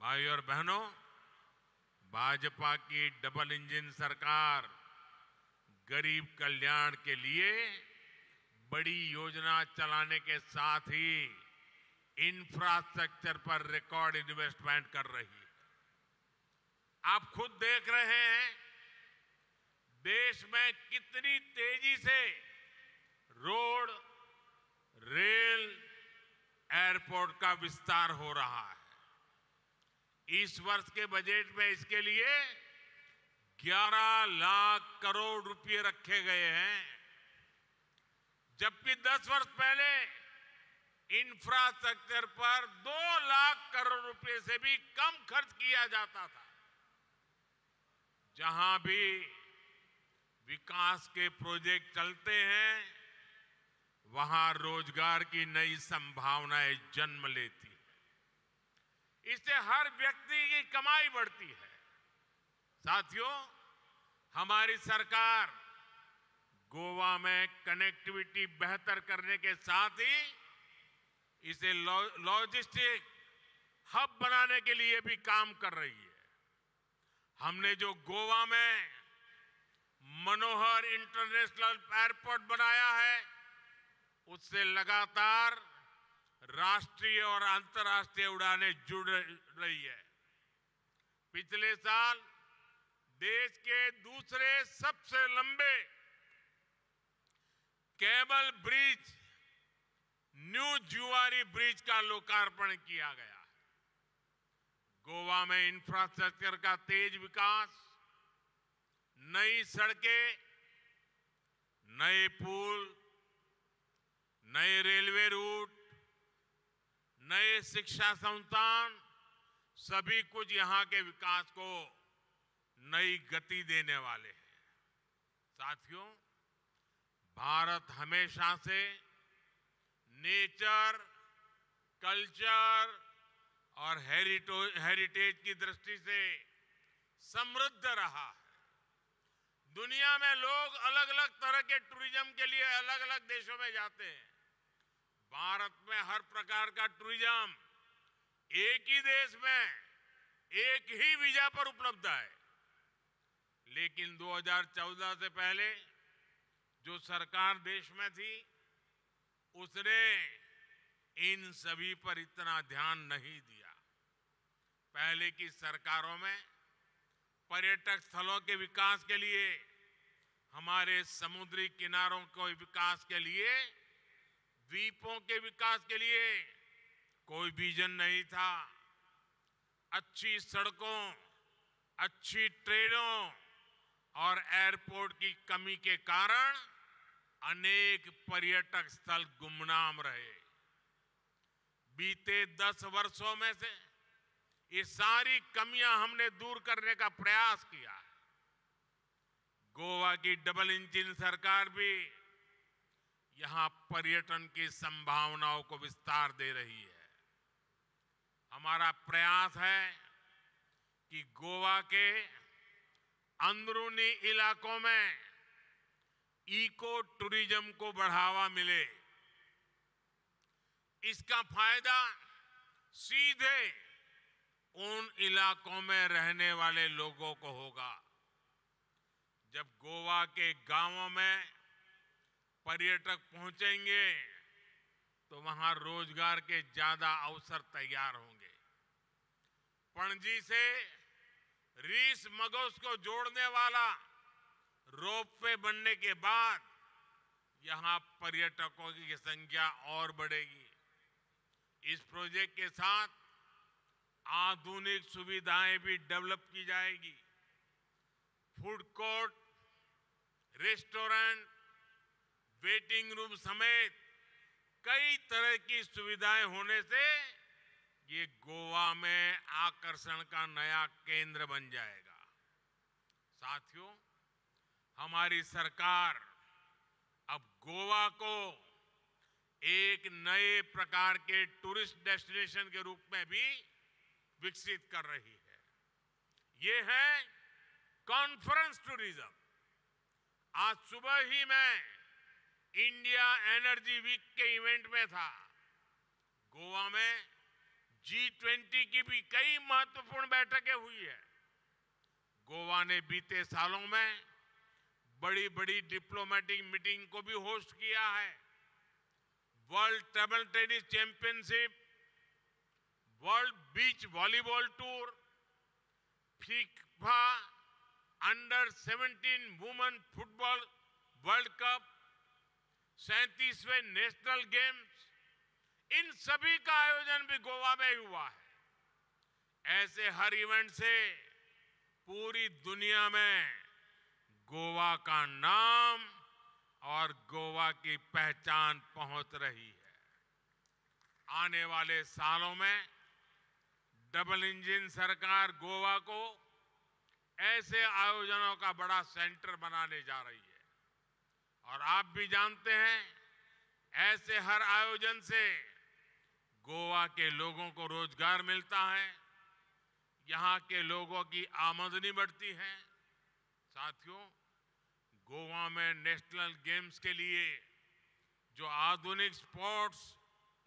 भाई और बहनों, भाजपा की डबल इंजन सरकार गरीब कल्याण के लिए बड़ी योजना चलाने के साथ ही इंफ्रास्ट्रक्चर पर रिकॉर्ड इन्वेस्टमेंट कर रही है। आप खुद देख रहे हैं देश में कितनी तेजी से रोड, रेल, एयरपोर्ट का विस्तार हो रहा है। इस वर्ष के बजट में इसके लिए 11 लाख करोड़ रुपए रखे गए हैं, जबकि 10 वर्ष पहले इंफ्रास्ट्रक्चर पर 2 लाख करोड़ रुपए से भी कम खर्च किया जाता था। जहां भी विकास के प्रोजेक्ट चलते हैं वहां रोजगार की नई संभावनाएं जन्म लेती है। इससे हर व्यक्ति की कमाई बढ़ती है। साथियों, हमारी सरकार गोवा में कनेक्टिविटी बेहतर करने के साथ ही इसे लॉजिस्टिक हब बनाने के लिए भी काम कर रही है। हमने जो गोवा में मनोहर इंटरनेशनल एयरपोर्ट बनाया है उससे लगातार राष्ट्रीय और अंतर्राष्ट्रीय उड़ानें जुड़ रही है। पिछले साल देश के दूसरे सबसे लंबे केबल ब्रिज न्यू जुआरी ब्रिज का लोकार्पण किया गया। गोवा में इंफ्रास्ट्रक्चर का तेज विकास, नई सड़कें, नए पुल, नए रेलवे रूट, नए शिक्षा संस्थान, सभी कुछ यहां के विकास को नई गति देने वाले हैं। साथियों, भारत हमेशा से नेचर, कल्चर और हेरिटेज की दृष्टि से समृद्ध रहा है। दुनिया में लोग अलग अलग तरह के टूरिज्म के लिए अलग अलग देशों में जाते हैं। भारत में हर प्रकार का टूरिज्म एक ही देश में एक ही वीजा पर उपलब्ध है। लेकिन 2014 से पहले जो सरकार देश में थी उसने इन सभी पर इतना ध्यान नहीं दिया। पहले की सरकारों में पर्यटक स्थलों के विकास के लिए, हमारे समुद्री किनारों के विकास के लिए, द्वीपों के विकास के लिए कोई विजन नहीं था। अच्छी सड़कों, अच्छी ट्रेनों और एयरपोर्ट की कमी के कारण अनेक पर्यटक स्थल गुमनाम रहे। बीते 10 वर्षों में से ये सारी कमियां हमने दूर करने का प्रयास किया है। गोवा की डबल इंजन सरकार भी यहां पर्यटन की संभावनाओं को विस्तार दे रही है। हमारा प्रयास है कि गोवा के अंदरूनी इलाकों में इको टूरिज्म को बढ़ावा मिले। इसका फायदा सीधे उन इलाकों में रहने वाले लोगों को होगा। जब गोवा के गांवों में पर्यटक पहुंचेंगे तो वहां रोजगार के ज्यादा अवसर तैयार होंगे। पणजी से रीस मगोस को जोड़ने वाला रोपवे बनने के बाद यहां पर्यटकों की संख्या और बढ़ेगी। इस प्रोजेक्ट के साथ आधुनिक सुविधाएं भी डेवलप की जाएगी। Food court, restaurant, waiting room समेत कई तरह की सुविधाएं होने से ये गोवा में आकर्षण का नया केंद्र बन जाएगा। साथियों, हमारी सरकार अब गोवा को एक नए प्रकार के टूरिस्ट डेस्टिनेशन के रूप में भी विकसित कर रही है। ये है कॉन्फ्रेंस टूरिज्म। आज सुबह ही मैं इंडिया एनर्जी वीक के इवेंट में था। गोवा में G20 की भी कई महत्वपूर्ण बैठकें हुई है। गोवा ने बीते सालों में बड़ी बड़ी डिप्लोमेटिक मीटिंग को भी होस्ट किया है। World table tennis championship, world beach volleyball tour, FIFA under 17 women football world cup, 37वें नेशनल गेम्स, इन सभी का आयोजन भी गोवा में ही हुआ है। ऐसे हर इवेंट से पूरी दुनिया में गोवा का नाम और गोवा की पहचान पहुंच रही है। आने वाले सालों में डबल इंजन सरकार गोवा को ऐसे आयोजनों का बड़ा सेंटर बनाने जा रही है। और आप भी जानते हैं, ऐसे हर आयोजन से गोवा के लोगों को रोजगार मिलता है, यहाँ के लोगों की आमदनी बढ़ती है। साथियों, गोवा में नेशनल गेम्स के लिए जो आधुनिक स्पोर्ट्स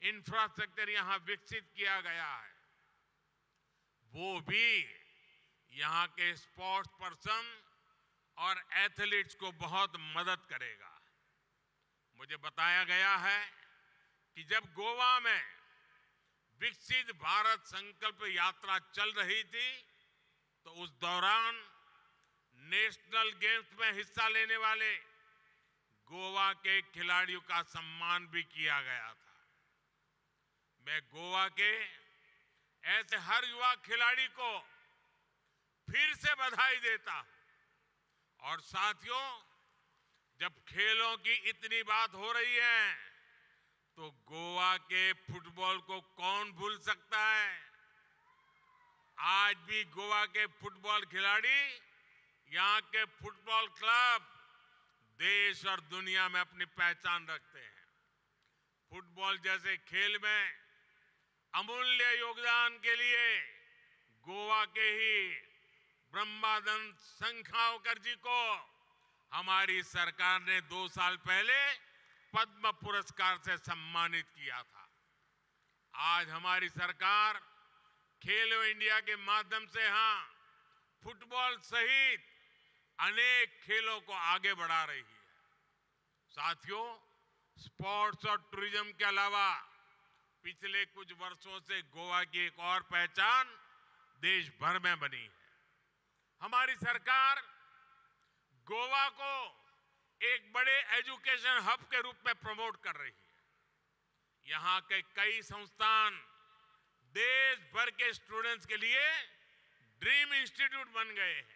इंफ्रास्ट्रक्चर यहाँ विकसित किया गया है, वो भी यहाँ के स्पोर्ट्स पर्सन और एथलीट्स को बहुत मदद करेगा। मुझे बताया गया है कि जब गोवा में विकसित भारत संकल्प यात्रा चल रही थी तो उस दौरान नेशनल गेम्स में हिस्सा लेने वाले गोवा के खिलाड़ियों का सम्मान भी किया गया था। मैं गोवा के ऐसे हर युवा खिलाड़ी को फिर से बधाई देता हूं। और साथियों, जब खेलों की इतनी बात हो रही है तो गोवा के फुटबॉल को कौन भूल सकता है। आज भी गोवा के फुटबॉल खिलाड़ी, यहाँ के फुटबॉल क्लब देश और दुनिया में अपनी पहचान रखते हैं। फुटबॉल जैसे खेल में अमूल्य योगदान के लिए गोवा के ही ब्रह्मानंद संखावकर जी को हमारी सरकार ने 2 साल पहले पद्म पुरस्कार से सम्मानित किया था। आज हमारी सरकार खेलो इंडिया के माध्यम से फुटबॉल सहित अनेक खेलों को आगे बढ़ा रही है। साथियों, स्पोर्ट्स और टूरिज्म के अलावा पिछले कुछ वर्षों से गोवा की एक और पहचान देश भर में बनी है। हमारी सरकार गोवा को एक बड़े एजुकेशन हब के रूप में प्रमोट कर रही है। यहाँ के कई संस्थान देश भर के स्टूडेंट्स के लिए ड्रीम इंस्टीट्यूट बन गए हैं।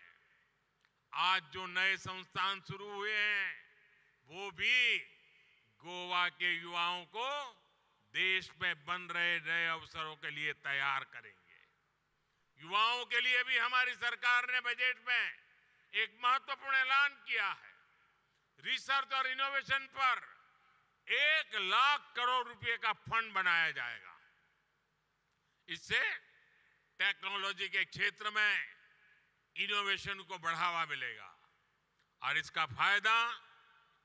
आज जो नए संस्थान शुरू हुए हैं वो भी गोवा के युवाओं को देश में बन रहे नए अवसरों के लिए तैयार करेंगे। युवाओं के लिए भी हमारी सरकार ने बजट में एक महत्वपूर्ण ऐलान किया है। रिसर्च और इनोवेशन पर 1 लाख करोड़ रुपए का फंड बनाया जाएगा। इससे टेक्नोलॉजी के क्षेत्र में इनोवेशन को बढ़ावा मिलेगा और इसका फायदा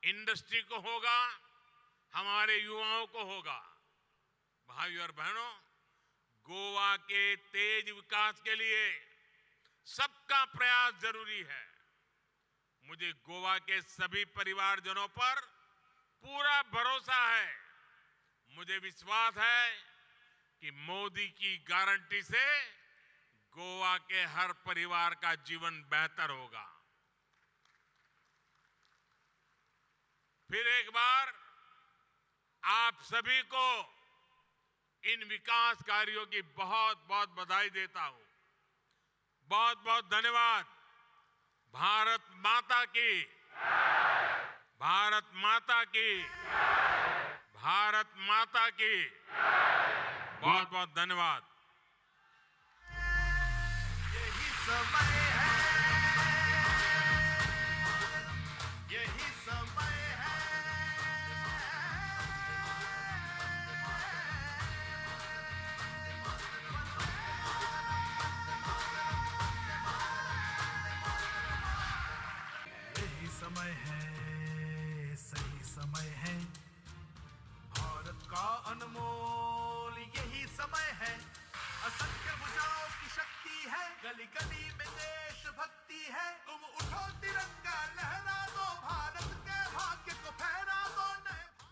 इंडस्ट्री को होगा, हमारे युवाओं को होगा। भाइयों और बहनों, गोवा के तेज विकास के लिए सबका प्रयास जरूरी है। मुझे गोवा के सभी परिवारजनों पर पूरा भरोसा है। मुझे विश्वास है कि मोदी की गारंटी से गोवा के हर परिवार का जीवन बेहतर होगा। फिर एक बार आप सभी को इन विकास कार्यों की बहुत बहुत बधाई देता हूं। बहुत बहुत धन्यवाद। भारत माता की, भारत माता की, भारत माता की। बहुत बहुत धन्यवाद। यही समय है, यही समय है। यही समय है, सही समय है। भारत का अनमोल यही समय है। असंख्य भुजाओं की शक्ति है, गली गली में देश भक्ति है। तुम